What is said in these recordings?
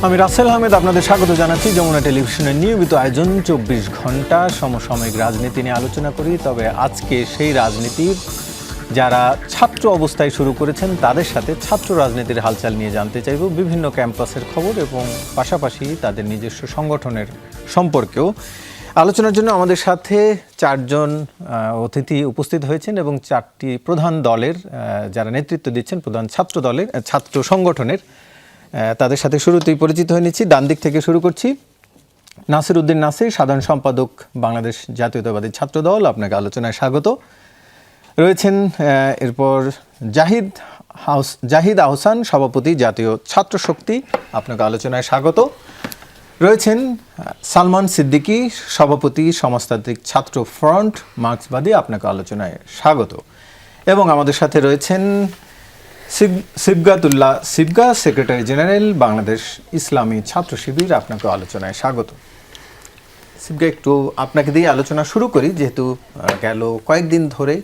আমি রাসেল আহমেদ আপনাদের স্বাগত জানাচ্ছি যমুনা টেলিভিশনের নিয়মিত আয়োজন 24 ঘন্টা সমসাময়িক রাজনীতি নিয়ে আলোচনা করি। তবে আজকে সেই রাজনীতির যারা ছাত্র অবস্থায় শুরু করেছেন তাদের সাথে ছাত্র রাজনীতির হালচাল নিয়ে জানতে চাইব, বিভিন্ন ক্যাম্পাসের খবর এবং পাশাপাশি তাদের নিজস্ব সংগঠনের সম্পর্কেও। আলোচনার জন্য আমাদের সাথে 4 জন অতিথি উপস্থিত হয়েছেন এবং 4টি প্রধান দলের যারা নেতৃত্ব দিচ্ছেন, প্রধান ছাত্র দলের ছাত্র সংগঠনের, তাদের সাথে শুরুতেই পরিচিত হয়ে নিচ্ছি। ডান দিক থেকে শুরু করছি। নাসির উদ্দিন নাসির, সাধারণ সম্পাদক, বাংলাদেশ জাতীয়তাবাদী ছাত্র দল, আপনাকে আলোচনায় স্বাগত। রয়েছেন এরপর জাহিদ আহসান, সভাপতি, জাতীয় ছাত্র শক্তি, আপনাকে আলোচনায় স্বাগত। রয়েছেন সালমান সিদ্দিকী, সভাপতি, সমাজতান্ত্রিক ছাত্র ফ্রন্ট, মার্ক্সবাদী, আপনাকে আলোচনায় স্বাগত। এবং আমাদের সাথে রয়েছেন সিবগাতুল্লাহ সিবগা, সেক্রেটারি জেনারেল, বাংলাদেশ ইসলামী ছাত্র শিবির, আপনাকে আলোচনায় স্বাগত। সিবগা, একটু আপনাকে দিয়ে আলোচনা শুরু করি, যেহেতু গেল কয়েকদিন ধরে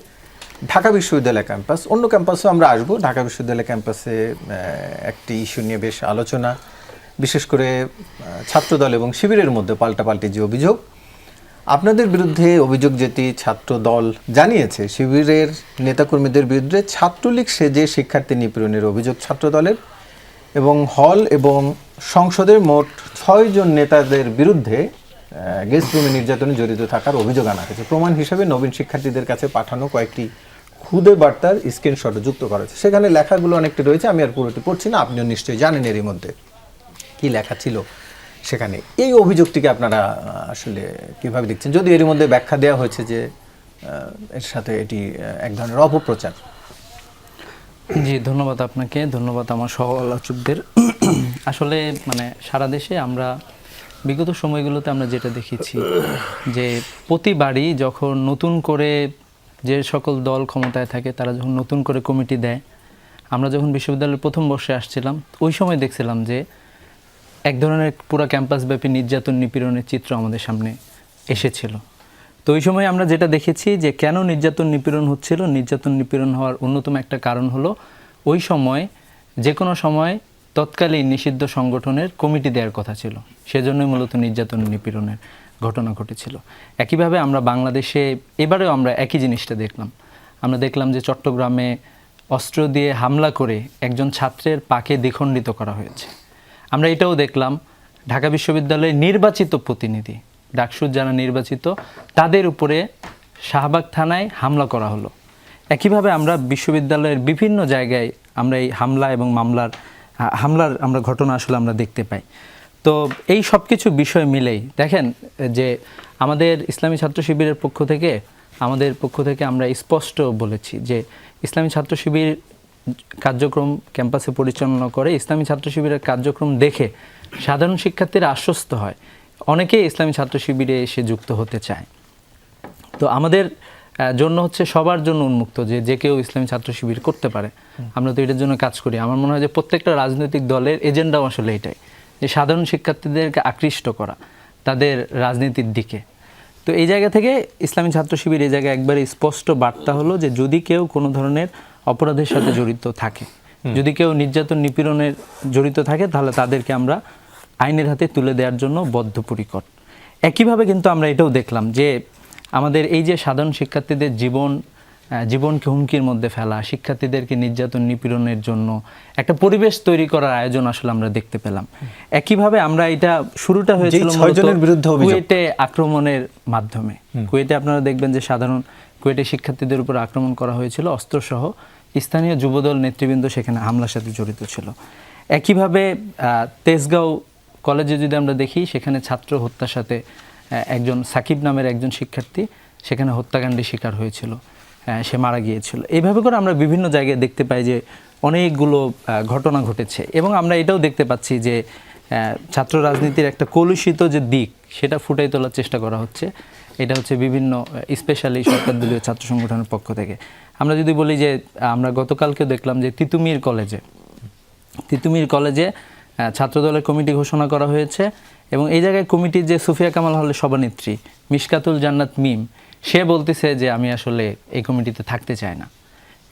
ঢাকা বিশ্ববিদ্যালয় ক্যাম্পাস, অন্য ক্যাম্পাসেও আমরা আসবো, ঢাকা বিশ্ববিদ্যালয় ক্যাম্পাসে একটি ইস্যু নিয়ে বেশ আলোচনা, বিশেষ করে ছাত্রদল এবং শিবিরের মধ্যে পাল্টাপাল্টি যে অভিযোগ, আপনাদের বিরুদ্ধে অভিযোগ যেটি ছাত্র দল জানিয়েছে, শিবিরের নেতাকর্মীদের বিরুদ্ধে ছাত্রলীগ সেজে শিক্ষার্থী নিপীড়নের অভিযোগ ছাত্র দলের, এবং হল এবং সংসদের মোট 6 জন নেতাদের বিরুদ্ধে গেস্ট রুমে নির্যাতনে জড়িত থাকার অভিযোগ আনা হয়েছে। প্রমাণ হিসেবে নবীন শিক্ষার্থীদের কাছে পাঠানো কয়েকটি খুদে বার্তার স্ক্রিনশট যুক্ত করা হয়েছে। সেখানে লেখাগুলো অনেকটা রয়েছে, আমি আর পুরোটি পড়ছি না, আপনিও নিশ্চয়ই জানেন এরই মধ্যে কি লেখা ছিল সেখানে। এই অভিযোগটিকে আপনারা আসলে কিভাবে দেখছেন, যদি এর মধ্যে ব্যাখ্যা দেওয়া হয়েছে যে এর সাথে এটি এক ধরনের অপপ্রচার? জি, ধন্যবাদ আপনাকে, ধন্যবাদ আমার সহ আলোচকদের। আসলে সারা দেশে আমরা বিগত সময়গুলোতে আমরা যেটা দেখেছি যে প্রতিবারই যখন নতুন করে যে সকল দল ক্ষমতায় থাকে তারা যখন নতুন করে কমিটি দেয়, আমরা যখন বিশ্ববিদ্যালয়ের প্রথম বর্ষে আসছিলাম ওই সময় দেখছিলাম যে এক ধরনের পুরো ক্যাম্পাসব্যাপী নির্যাতন নিপীড়নের চিত্র আমাদের সামনে এসেছিল। তো ওই সময় আমরা যেটা দেখেছি যে কেন নির্যাতন নিপীড়ন হচ্ছিল, নির্যাতন নিপীড়ন হওয়ার অন্যতম একটা কারণ হলো ওই সময় যে কোনো সময় তৎকালীন নিষিদ্ধ সংগঠনের কমিটি দেওয়ার কথা ছিল, সেজন্যই মূলত নির্যাতন নিপীড়নের ঘটনা ঘটেছিল। একইভাবে আমরা বাংলাদেশে এবারেও আমরা একই জিনিসটা দেখলাম। আমরা দেখলাম যে চট্টগ্রামে অস্ত্র দিয়ে হামলা করে একজন ছাত্রের পাকে দ্বিখণ্ডিত করা হয়েছে। আমরা এটাও দেখলাম ঢাকা বিশ্ববিদ্যালয়ের নির্বাচিত প্রতিনিধি, ডাকসুর যারা নির্বাচিত, তাদের উপরে শাহবাগ থানায় হামলা করা হলো। একইভাবে আমরা বিশ্ববিদ্যালয়ের বিভিন্ন জায়গায় আমরা এই হামলা এবং হামলার আমরা ঘটনা আসলে আমরা দেখতে পাই। তো এই সব কিছু বিষয় মিলেই দেখেন যে আমাদের ইসলামী ছাত্র শিবিরের পক্ষ থেকে আমরা স্পষ্ট বলেছি যে ইসলামী ছাত্র শিবির কার্যক্রম ক্যাম্পাসে পরিচালনা করে, ইসলামী ছাত্র শিবিরের কার্যক্রম দেখে সাধারণ শিক্ষার্থীরা আশ্বস্ত হয়, অনেকেই ইসলামী ছাত্র শিবিরে এসে যুক্ত হতে চায়। তো আমাদের জন্য হচ্ছে সবার জন্য উন্মুক্ত যে কেউ ইসলামী ছাত্র শিবির করতে পারে, আমরা তো এটার জন্য কাজ করি। আমার মনে হয় যে প্রত্যেকটা রাজনৈতিক দলের এজেন্ডাও আসলে এটাই, যে সাধারণ শিক্ষার্থীদেরকে আকৃষ্ট করা তাদের রাজনীতির দিকে। তো এই জায়গা থেকে ইসলামী ছাত্র শিবির এই জায়গায় একবারে স্পষ্ট বার্তা হলো যে যদি কেউ কোনো ধরনের অপরাধের সাথে জড়িত থাকে, যদি কেউ নির্যাতন নিপীড়নের জড়িত থাকে, তাহলে তাদেরকে আমরা আইনের হাতে তুলে দেওয়ার জন্য বদ্ধপরিকর। একইভাবে কিন্তু আমরা এটাও দেখলাম যে আমাদের এই যে সাধারণ শিক্ষার্থীদের জীবনকে হুমকির মধ্যে ফেলা, শিক্ষার্থীদেরকে নির্যাতন নিপীড়নের জন্য একটা পরিবেশ তৈরি করার আয়োজন আসলে আমরা দেখতে পেলাম। একইভাবে আমরা এটা শুরুটা হয়েছিল কুয়েটে আক্রমণের মাধ্যমে। কুয়েটে আপনারা দেখবেন যে কুয়েটে শিক্ষার্থীদের উপর আক্রমণ করা হয়েছিল অস্ত্রসহ, স্থানীয় যুবদল নেতৃবৃন্দ সেখানে হামলার সাথে জড়িত ছিল। একইভাবে তেজগাঁও কলেজে যদি আমরা দেখি, সেখানে ছাত্র হত্যার সাথে একজন সাকিব নামের একজন শিক্ষার্থী সেখানে হত্যাকাণ্ডের শিকার হয়েছিল, সে মারা গিয়েছিল। এইভাবে করে আমরা বিভিন্ন জায়গায় দেখতে পাই যে অনেকগুলো ঘটনা ঘটেছে। এবং আমরা এটাও দেখতে পাচ্ছি যে ছাত্র রাজনীতির একটা কলুষিত যে দিক, সেটা ফুটাই তোলার চেষ্টা করা হচ্ছে। এটা হচ্ছে বিভিন্ন স্পেশালি সরকার দলীয় ছাত্র সংগঠনের পক্ষ থেকে। আমরা যদি বলি যে আমরা গতকালকে দেখলাম যে তিতুমির কলেজে ছাত্রদলের কমিটি ঘোষণা করা হয়েছে, এবং এই জায়গায় কমিটির যে সুফিয়া কামাল হলের সভানেত্রী মিশকাতুল জান্নাত মিম, সে বলতেছে যে আমি আসলে এই কমিটিতে থাকতে চাই না।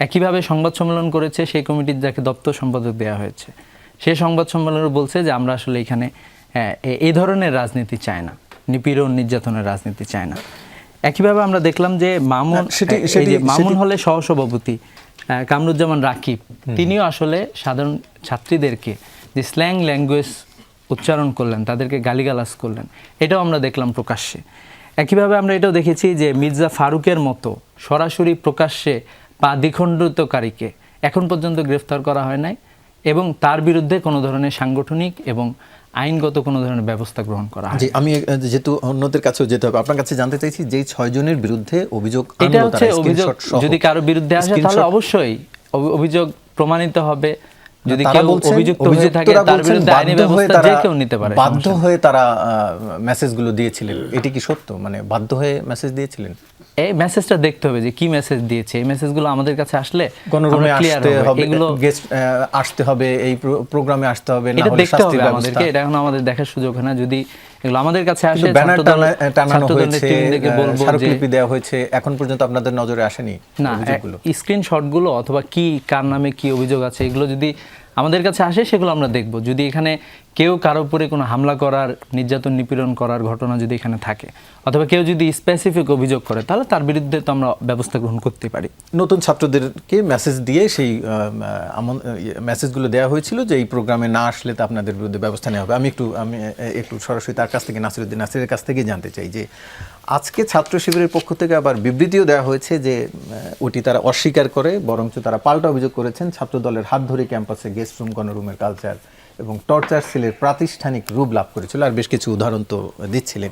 একইভাবে সংবাদ সম্মেলন করেছে সেই কমিটির যাকে দপ্তর সম্পাদক দেওয়া হয়েছে, সেই সংবাদ সম্মেলনে বলছে যে আমরা আসলে এখানে এই ধরনের রাজনীতি চাই না, নিপীড়ন নির্যাতনের রাজনীতি চাই না। একইভাবে আমরা দেখলাম যে মামুন হলে সহসভাপতি কামরুজ্জামান রাকিব, তিনিও আসলে সাধারণ ছাত্রীদেরকে যে স্ল্যাং ল্যাঙ্গুয়েজ উচ্চারণ করলেন, তাদেরকে গালিগালাজ করলেন, এটাও আমরা দেখলাম প্রকাশ্যে। একইভাবে আমরা এটাও দেখেছি যে মির্জা ফারুকের মতো সরাসরি প্রকাশ্যে বা দ্বিখণ্ডিতকারীকে এখন পর্যন্ত গ্রেফতার করা হয় নাই এবং তার বিরুদ্ধে কোনো ধরনের সাংগঠনিক এবং আইনগত কোনো ধরনের ব্যবস্থা গ্রহণ করা হয়। জি, আমি যেহেতু অন্যদের কাছেও যেতে হবে, আপনার কাছে জানতে চাইছি যেই 6 জনের বিরুদ্ধে অভিযোগ এটা হচ্ছে অভিযোগ যদি কারো বিরুদ্ধে আসে তাহলে অবশ্যই অভিযোগ প্রমাণিত হবে। যদি কেউ অভিযুক্ত হয়ে থাকে তার বিরুদ্ধে আইনি ব্যবস্থা যে কেউ নিতে পারে। বাধ্য হয়ে তারা মেসেজগুলো দিয়েছিলেন, এটি কি সত্য? মানে বাধ্য হয়ে মেসেজ দিয়েছিলেন? এই মেসেজটা দেখতে হবে যে কি মেসেজ দিয়েছে। এই মেসেজগুলো আমাদের কাছে আসলে গণরুমে আসতে হবে, এগুলো গেস্ট আসতে হবে, এই প্রোগ্রামে আসতে হবে, না হলে শাস্তির ব্যবস্থা। আমাদেরকে এটা এখন আমাদের দেখার সুযোগ হয় না। যদি এগুলো আমাদের কাছে আসে, ব্যানার টানানো হয়েছে, স্মারকলিপি দেওয়া হয়েছে, এখন পর্যন্ত আপনাদের নজরে আসেনি না স্ক্রিনশটগুলো অথবা কি কার নামে কি অভিযোগ আছে, এগুলো যদি আমাদের কাছে আসে সেগুলো আমরা দেখব। যদি এখানে কেউ কারো উপরে কোনো হামলা করার, নির্যাতন নিপীড়ন করার ঘটনা যদি এখানে থাকে অথবা কেউ যদি স্পেসিফিক অভিযোগ করে তাহলে তার বিরুদ্ধে তো আমরা ব্যবস্থা গ্রহণ করতে পারি। নতুন ছাত্রদেরকে মেসেজ দিয়ে সেই মেসেজগুলো দেওয়া হয়েছিল যে এই প্রোগ্রামে না আসলে তো আপনাদের বিরুদ্ধে ব্যবস্থা নেওয়া হবে। আমি একটু সরাসরি তার কাছ থেকে নাসিরের কাছ থেকে জানতে চাই যে আজকে ছাত্র শিবিরের পক্ষ থেকে আবার বিবৃতিও দেওয়া হয়েছে যে ওটি তারা অস্বীকার করে, বরঞ্চ তারা পাল্টা অভিযোগ করেছেন ছাত্র দলের হাত ধরে ক্যাম্পাসে গেস্ট রুম, গণরুমের কালচার এবং টর্চার সেলের প্রাতিষ্ঠানিক রূপ লাভ করেছিল। আর বেশ কিছু উদাহরণ তো দিচ্ছিলেন।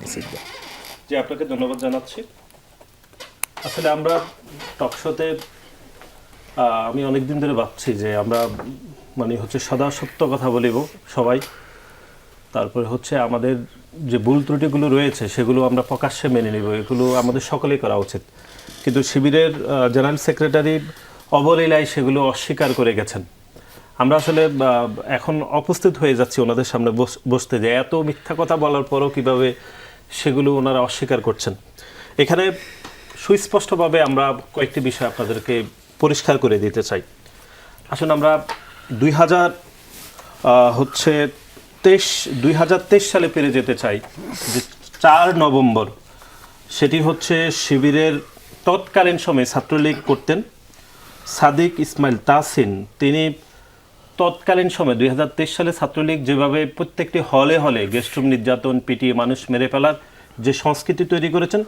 জি, আপনাকে ধন্যবাদ জানাচ্ছি। আসলে আমরা টকশোতে আমি অনেকদিন ধরে ভাবছি যে আমরা সদা সত্য কথা বলিব সবাই, তারপরে আমাদের যে ভুল ত্রুটিগুলো রয়েছে সেগুলো আমরা প্রকাশ্যে মেনে নিব, এগুলো আমাদের সকলেই করা উচিত। কিন্তু শিবিরের জেনারেল সেক্রেটারি অবলীলায় সেগুলো অস্বীকার করে গেছেন। আমরা আসলে এখন উপস্থিত হয়ে যাচ্ছি ওনাদের সামনে বসতে, যে এত মিথ্যা কথা বলার পরও কিভাবে সেগুলো ওনারা অস্বীকার করছেন। এখানে সুস্পষ্টভাবে আমরা কয়েকটি বিষয় আপনাদেরকে পরিষ্কার করে দিতে চাই। আসলে আমরা 2023 সালে পেরে যেতে চাই যে 4 নভেম্বর, সেটি শিবিরের তৎকালীন সময়ে ছাত্রলীগ করতেন সাদিক ইসমাইল তাহসিন, তিনি তৎকালীন সময় 2023 সালে ছাত্রলীগ যেভাবে প্রত্যেকটি হলে হলে গেস্টরুম নির্যাতন, পিটিয়ে মানুষ মেরে ফেলার যে সংস্কৃতি তৈরি করেছেন,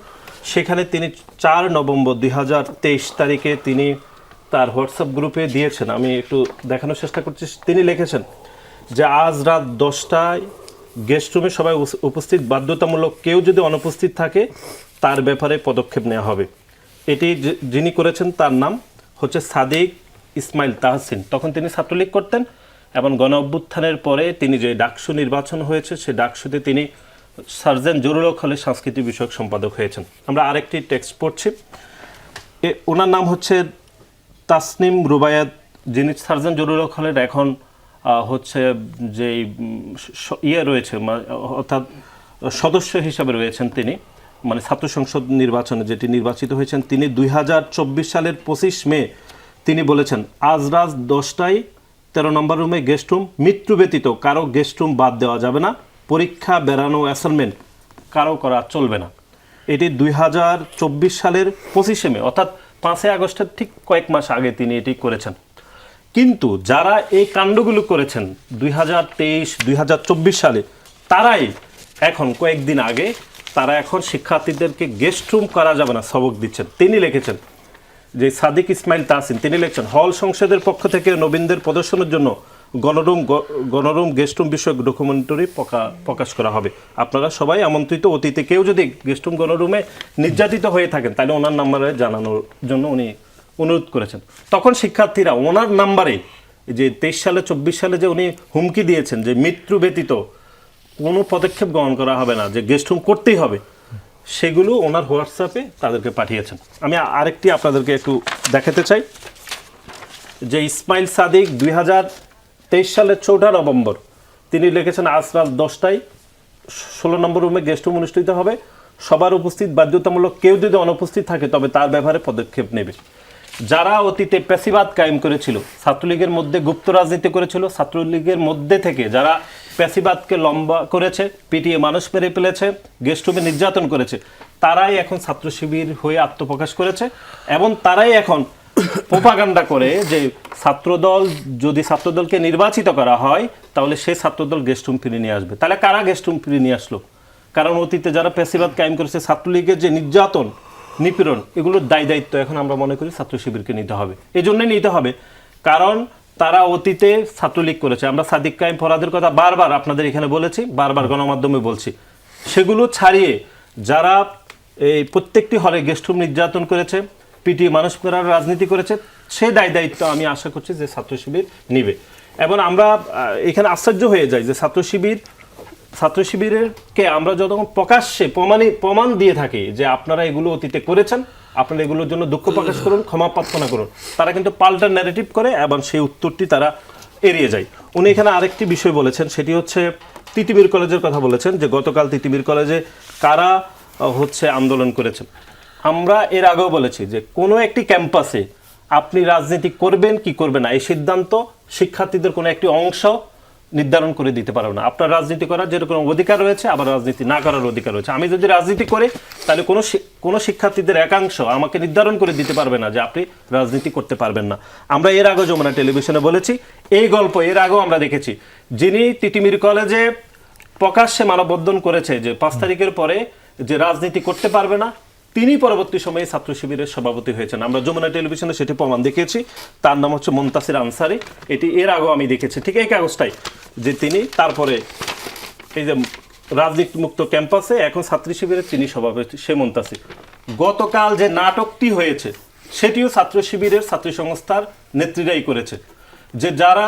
সেখানে তিনি 4 নভেম্বর 2023 তারিখে তিনি তার হোয়াটসঅ্যাপ গ্রুপে দিয়েছেন। আমি একটু দেখানোর চেষ্টা করছি। তিনি লিখেছেন যে আজ রাত 10টায় গেস্টরুমে সবাই উপস্থিত, বাধ্যতামূলক, কেউ যদি অনুপস্থিত থাকে তার ব্যাপারে পদক্ষেপ নেওয়া হবে। এটি যিনি করেছেন তার নাম সাদিক ইসমাইল তাহসিন। তখন তিনি ছাত্রলীগ করতেন এবং গণ অভ্যুত্থানের পরে তিনি যে ডাকসু নির্বাচন হয়েছে সেই ডাকসুতে তিনি সার্জেন্ট জরুরি হলে সাংস্কৃতিক বিষয়ক সম্পাদক হয়েছেন। আমরা আরেকটি টেক্সট পড়ছি, ওনার নাম তাসনিম রুবায়াত, যিনি সার্জেন্ট জরুরি হলের এখন যে রয়েছে অর্থাৎ সদস্য হিসাবে রয়েছেন তিনি, ছাত্র সংসদ নির্বাচনে যেটি নির্বাচিত হয়েছেন তিনি 2024 সালের 25 মে তিনি বলেছেন আজ রাত 10টায় 13 নম্বর রুমে গেস্ট রুম, মৃত্যু ব্যতীত কারো গেস্ট রুম বাদ দেওয়া যাবে না, পরীক্ষা, বেড়ানো, অ্যাসাইনমেন্ট কারো করা চলবে না। এটি 2024 সালের 25 মে অর্থাৎ 5 আগস্টের ঠিক কয়েক মাস আগে তিনি এটি করেছেন। কিন্তু যারা এই কাণ্ডগুলো করেছেন 2023-2024 সালে, তারাই এখন কয়েকদিন আগে তারা এখন শিক্ষার্থীদেরকে গেস্ট রুম করা যাবে না সবক দিচ্ছেন। তিনি লিখেছেন যে সাদিক ইসমাইল তাহসিন, তিনি লিখছেন হল সংসদের পক্ষ থেকে নবীনদের প্রদর্শনের জন্য গণরুম গেস্ট রুম বিষয়ক ডকুমেন্টারি প্রকাশ করা হবে। আপনারা সবাই আমন্ত্রিত। অতীতে কেউ যদি গেস্ট রুম গণরুমে নির্যাতিত হয়ে থাকেন তাহলে ওনার নাম্বারে জানানোর জন্য উনি অনুরোধ করেছেন। তখন শিক্ষার্থীরা ওনার নাম্বারে যে 23 সালে 24 সালে যে উনি হুমকি দিয়েছেন যে মৃত্যু ব্যতীত কোনো পদক্ষেপ গ্রহণ করা হবে না, যে গেস্ট রুম করতেই হবে, সেগুলো ওনার হোয়াটসঅ্যাপে তাদেরকে পাঠিয়েছেন। আমি আরেকটি আপনাদেরকে একটু দেখাতে চাই যে ইসমাইল সাদিক 2023 সালের 4 নভেম্বর তিনি লিখেছেন আজ রাত 10টায় 16 নম্বর রুমে গেস্ট রুম অনুষ্ঠিত হবে, সবার উপস্থিত বাধ্যতামূলক, কেউ যদি অনুপস্থিত থাকে তবে তার ব্যাপারে পদক্ষেপ নেবে। যারা অতীতে পেশিবাদ কায়েম করেছিল, ছাত্রলীগের মধ্যে গুপ্ত রাজনীতি করেছিল, ছাত্রলীগের মধ্যে থেকে যারা পেশিবাদকে লম্বা করেছে, পিটিয়ে মানুষ মেরে ফেলেছে, গেস্ট রুমে নির্যাতন করেছে, তারাই এখন ছাত্র শিবির হয়ে আত্মপ্রকাশ করেছে এবং তারাই এখন প্রোপাগান্ডা করে যে ছাত্রদল, যদি ছাত্রদলকে নির্বাচিত করা হয় তাহলে সেই ছাত্রদল গেস্ট রুম ফিরে নিয়ে আসবে। তাহলে কারা গেস্ট রুম ফিরে নিয়ে আসলো? কারণ অতীতে যারা পেশিবাদ কায়েম করেছে, ছাত্রলীগের যে নির্যাতন নিপীড়ন, এগুলোর দায় দায়িত্ব এখন আমরা মনে করি ছাত্র শিবিরকে নিতে হবে। এই জন্যই নিতে হবে কারণ তারা অতীতে ছাত্রলীগ করেছে। আমরা সাদিক কায়েম ফরহাদের কথা বারবার আপনাদের এখানে বলেছি, বারবার গণমাধ্যমে বলছি। সেগুলো ছাড়িয়ে যারা এই প্রত্যেকটি হলে গেস্ট রুম নির্যাতন করেছে, পিটিয়ে মানুষ মেরার রাজনীতি করেছে, সে দায় দায়িত্ব আমি আশা করছি যে ছাত্র শিবির নিবে। এবং আমরা এখানে আশ্চর্য হয়ে যাই যে ছাত্র শিবিরেরকে আমরা যতক্ষণ প্রকাশ্যে প্রমাণ দিয়ে থাকি যে আপনারা এগুলো অতীতে করেছেন, আপনারা এগুলোর জন্য দুঃখ প্রকাশ করুন, ক্ষমা প্রার্থনা করুন, তারা কিন্তু পাল্টা ন্যারেটিভ করে এবং সেই উত্তরটি তারা এড়িয়ে যায়। উনি এখানে আরেকটি বিষয় বলেছেন, সেটি হচ্ছে তিতুমীর কলেজের কথা বলেছেন যে গতকাল তিতুমীর কলেজে কারা আন্দোলন করেছেন। আমরা এর আগেও বলেছি যে কোনো একটি ক্যাম্পাসে আপনি রাজনীতি করবেন কি করবেন না, এই সিদ্ধান্ত শিক্ষার্থীদের কোনো একটি অংশ নির্ধারণ করে দিতে পারবে না। আপনার রাজনীতি করার যেরকম অধিকার রয়েছে, আবার রাজনীতি না করার অধিকার রয়েছে। আমি যদি রাজনীতি করি তাহলে কোনো শিক্ষার্থীদের একাংশ আমাকে নির্ধারণ করে দিতে পারবে না যে আপনি রাজনীতি করতে পারবেন না। আমরা এর আগেও যমুনা টেলিভিশনে বলেছি, এই গল্প এর আগেও আমরা দেখেছি। যিনি তিতুমীর কলেজে প্রকাশ্যে মানববন্ধন করেছে যে 5 তারিখের পরে যে রাজনীতি করতে পারবে না, তিনি পরবর্তী সময়ে ছাত্র শিবিরের সভাপতি হয়েছেন। আমরা যমুনা টেলিভিশনে সেটি প্রমাণ দেখিয়েছি। তার নাম হচ্ছে মুনতাসির আনসারি। এটি এর আগেও আমি দেখেছি, ঠিক এই কাগজটাই, যে তিনি তারপরে এই যে রাজনীতি মুক্ত ক্যাম্পাসে এখন ছাত্র শিবিরের তিনি সভাপতি, সে মুনতাসির। গতকাল যে নাটকটি হয়েছে সেটিও ছাত্র শিবিরের ছাত্র সংস্থার নেত্রীরাই করেছে। যে যারা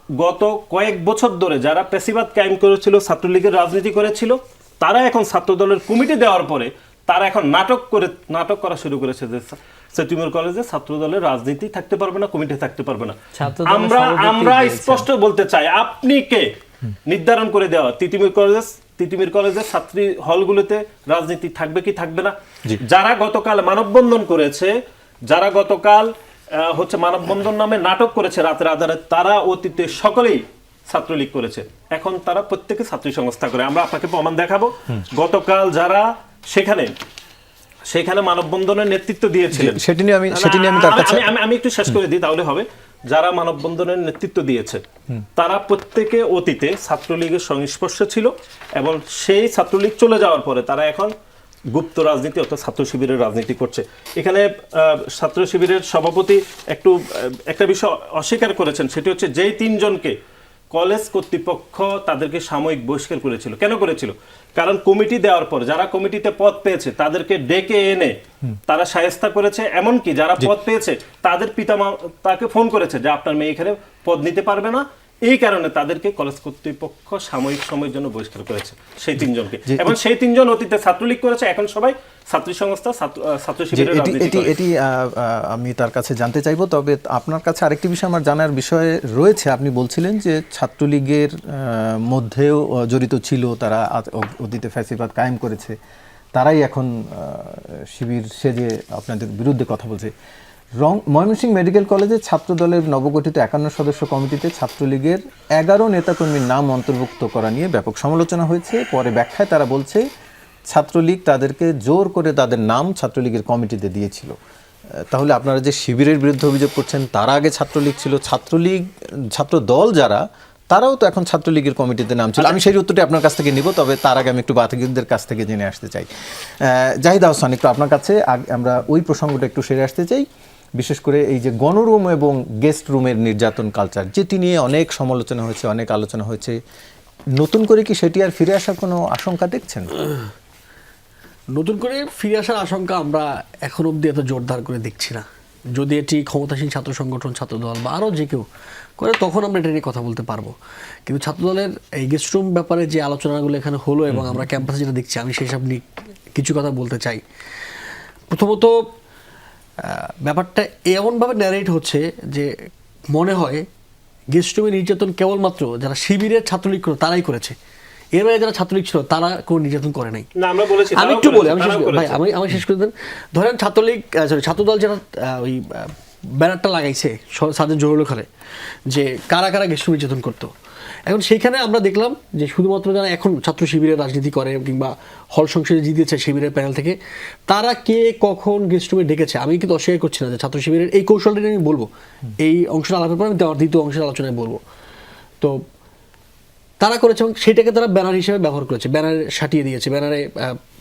গত কয়েক বছর ধরে যারা পেশিবাদ কায়েম করেছিল, ছাত্রলীগের রাজনীতি করেছিল, তারা এখন ছাত্রদলের কমিটি দেওয়ার পরে তারা এখন নাটক করা শুরু করেছে যে তিতুমীর কলেজে ছাত্রদলের রাজনীতি থাকতে পারবে না, কমিটি থাকতে পারবে না। আমরা স্পষ্ট বলতে চাই, আপনি কে নির্ধারণ করে দেওয়া তিতুমীর কলেজের ছাত্রী হলগুলোতে রাজনীতি থাকবে কি থাকবে না? যারা গতকাল মানববন্ধন করেছে, যারা গতকাল মানববন্ধন নামে নাটক করেছে রাতের আধারে, তারা অতীতে সকলেই ছাত্রলীগ করেছে, এখন তারা প্রত্যেকে ছাত্রী সংস্থা করে। আমরা আপনাকে প্রমাণ দেখাবো। গতকাল যারা সেখানে মানববন্ধনের নেতৃত্ব দিয়েছিলেন, সেটি নিয়ে আমি তার কাছে আমি একটু শেষ করে দিই তাহলে হবে। যারা মানববন্ধনের নেতৃত্ব দিয়েছে তারা প্রত্যেকে অতীতে ছাত্রলীগের সংস্পর্শে ছিল এবং সেই ছাত্রলীগ চলে যাওয়ার পরে তারা এখন গুপ্ত রাজনীতি অর্থাৎ ছাত্র শিবিরের রাজনীতি করছে। এখানে ছাত্র শিবিরের সভাপতি একটা বিষয় অস্বীকার করেছেন, সেটি হচ্ছে যেই 3 জনকে কলেজ কর্তৃপক্ষ তাদেরকে সাময়িক বহিষ্কার করেছিল। কেন করেছিল? কারণ কমিটি দেওয়ার পর যারা কমিটিতে পদ পেয়েছে তাদেরকে ডেকে এনে তারা শায়েস্তা করেছে। এমনকি যারা পদ পেয়েছে তাদের পিতামাতাকে ফোন করেছে যে আপনার মেয়ে এখানে পদ নিতে পারবে না, এই কারণে তাদেরকে কলেজ কর্তৃপক্ষ সাময়িক সময়ের জন্য বহিষ্কার করেছে সেই 3 জনকে। এবং সেই 3 জন অতীতে ছাত্রলীগ করেছে, এখন সবাই ছাত্রী সংস্থা ছাত্র শিবিরের রাজনীতি করে। এটি আমি তার কাছে জানতে চাইবো। তবে আপনার কাছে আরেকটি বিষয় আমার জানার বিষয় রয়েছে। আপনি বলছিলেন যে ছাত্রলীগের মধ্যেও জড়িত ছিল, তারা অতীতে ফ্যাসিবাদ কায়েম করেছে, তারাই এখন শিবির সেজে আপনাদের বিরুদ্ধে কথা বলছে। ময়মনসিংহ মেডিকেল কলেজে ছাত্রদলের নবগঠিত 51 সদস্য কমিটিতে ছাত্রলীগের 11 নেতাকর্মীর নাম অন্তর্ভুক্ত করা নিয়ে ব্যাপক সমালোচনা হয়েছে। পরে ব্যাখ্যায় তারা বলছে ছাত্রলীগ তাদেরকে জোর করে তাদের নাম ছাত্রলীগের কমিটিতে দিয়েছিল। তাহলে আপনারা যে শিবিরের বিরুদ্ধে অভিযোগ করছেন, তারা আগে ছাত্রলীগ ছিল, ছাত্রদল যারা, তারাও তো এখন ছাত্রলীগের কমিটিতে নাম ছিল। আমি সেই উত্তরটি আপনার কাছ থেকে নিব, তবে তার আগে আমি একটু বাতিকদের কাছ থেকে জেনে আসতে চাই। জাহিদ আহসান, একটু আপনার কাছে আমরা ওই প্রসঙ্গটা একটু সেরে আসতে চাই। বিশেষ করে এই যে গণরুম এবং গেস্ট রুমের নির্যাতন কালচার, যেটি নিয়ে অনেক সমালোচনা হয়েছে, অনেক আলোচনা হয়েছে, নতুন করে কি সেটি আর ফিরে আসার কোনো আশঙ্কা দেখছেন? নতুন করে ফিরে আসার আশঙ্কা আমরা এখন অবধি এত জোরদার করে দেখছি না। যদি এটি ক্ষমতাসীন ছাত্র সংগঠন, ছাত্রদল বা আরও যে কেউ করে, তখন আমরা এটা নিয়ে কথা বলতে পারবো। কিন্তু ছাত্রদলের এই গেস্ট রুম ব্যাপারে যে আলোচনাগুলো এখানে হলো এবং আমরা ক্যাম্পাসে যেটা দেখছি, আমি সেই সব নিয়ে কিছু কথা বলতে চাই। প্রথমত ব্যাপারটা এমনভাবে ন্যারেট হচ্ছে যে মনে হয় গেস্ট রুমে নির্যাতন কেবলমাত্র যারা শিবিরের ছাত্রলীগ করে তারাই করেছে। এর বাইরে যারা ছাত্রলীগ ছিল তারা কোনো নির্যাতন করে নাই। না আমরা বলেছি আমি একটু বলি, আমি শেষ করে দেন। ধরেন ছাত্রলীগ ছাত্রদল যারা ওই ব্যানারটা লাগাইছে সাদের জরুরি ঘরে যে কারা কারা গেস্ট নির্যাতন করতো, এখন সেইখানে আমরা দেখলাম যে শুধুমাত্র যারা এখন ছাত্র শিবিরের রাজনীতি করে কিংবা হল সংসদে জিতেছে শিবিরের প্যানেল থেকে, তারা কে কখন গেস্ট রুমে ডেকেছে আমি কিন্তু অস্বীকার করছি না যে ছাত্র শিবিরের এই কৌশলটা নিয়ে আমি বলবো, এই অংশটা আলাপের পর আমি দ্বিতীয় অংশের আলোচনায় বলবো। তো তারা করেছে এবং সেটাকে তারা ব্যানার হিসেবে ব্যবহার করেছে, ব্যানারে সাটিয়ে দিয়েছে, ব্যানারে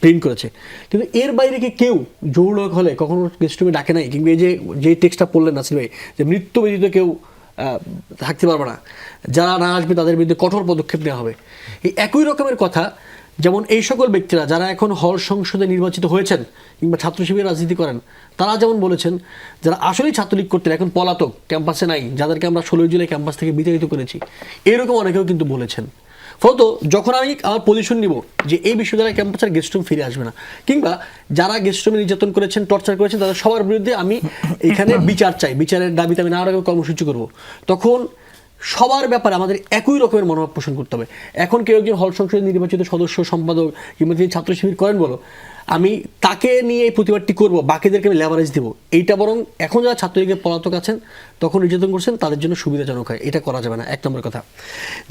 প্রিন্ট করেছে, কিন্তু এর বাইরে কি কেউ জরুরি হলে কখনো গেস্ট রুমে ডাকে নাই? কিংবা এই যে টেক্সটটা পড়লেন নাসির ভাই যে মৃত্যু ব্যতীত কেউ থাকতে পারবে না, যারা না আসবে তাদের বিরুদ্ধে কঠোর পদক্ষেপ নেওয়া হবে, এই একই রকমের কথা যেমন এই সকল ব্যক্তিরা যারা এখন হল সংসদে নির্বাচিত হয়েছেন কিংবা ছাত্র শিবিরের রাজনীতি করেন তারা যেমন বলেছেন, যারা আসলেই ছাত্রলীগ করতেন এখন পলাতক, ক্যাম্পাসে নাই, যাদেরকে আমরা 16 জুলাই ক্যাম্পাস থেকে বিতাড়িত করেছি, এরকম অনেকেও কিন্তু বলেছেন। ফলত যখন আমি আমার পজিশন নিব যে এই বিশ্ববিদ্যালয় ক্যাম্পাসের গেস্ট রুম ফিরে আসবে না, কিংবা যারা গেস্ট রুমে নির্যাতন করেছেন, টর্চার করেছেন, তাদের সবার বিরুদ্ধে আমি এখানে বিচার চাই, বিচারের দাবিতে আমি নানা রকম কর্মসূচি করব, তখন সবার ব্যাপারে আমাদের একই রকমের মনোভাব পোষণ করতে হবে। এখন কেউ একজন হল সংসদের নির্বাচিত সদস্য, সম্পাদক কিংবা তিনি ছাত্র শিবির করেন বলো, আমি তাকে নিয়ে এই প্রতিবাদটি করবো, বাকিদেরকে আমি লেভারেজ দেবো, এইটা বরং এখন যারা ছাত্রলীগের পলাতক আছেন তখন নির্যাতন করছেন তাদের জন্য সুবিধাজনক হয়, এটা করা যাবে না, এক নম্বর কথা।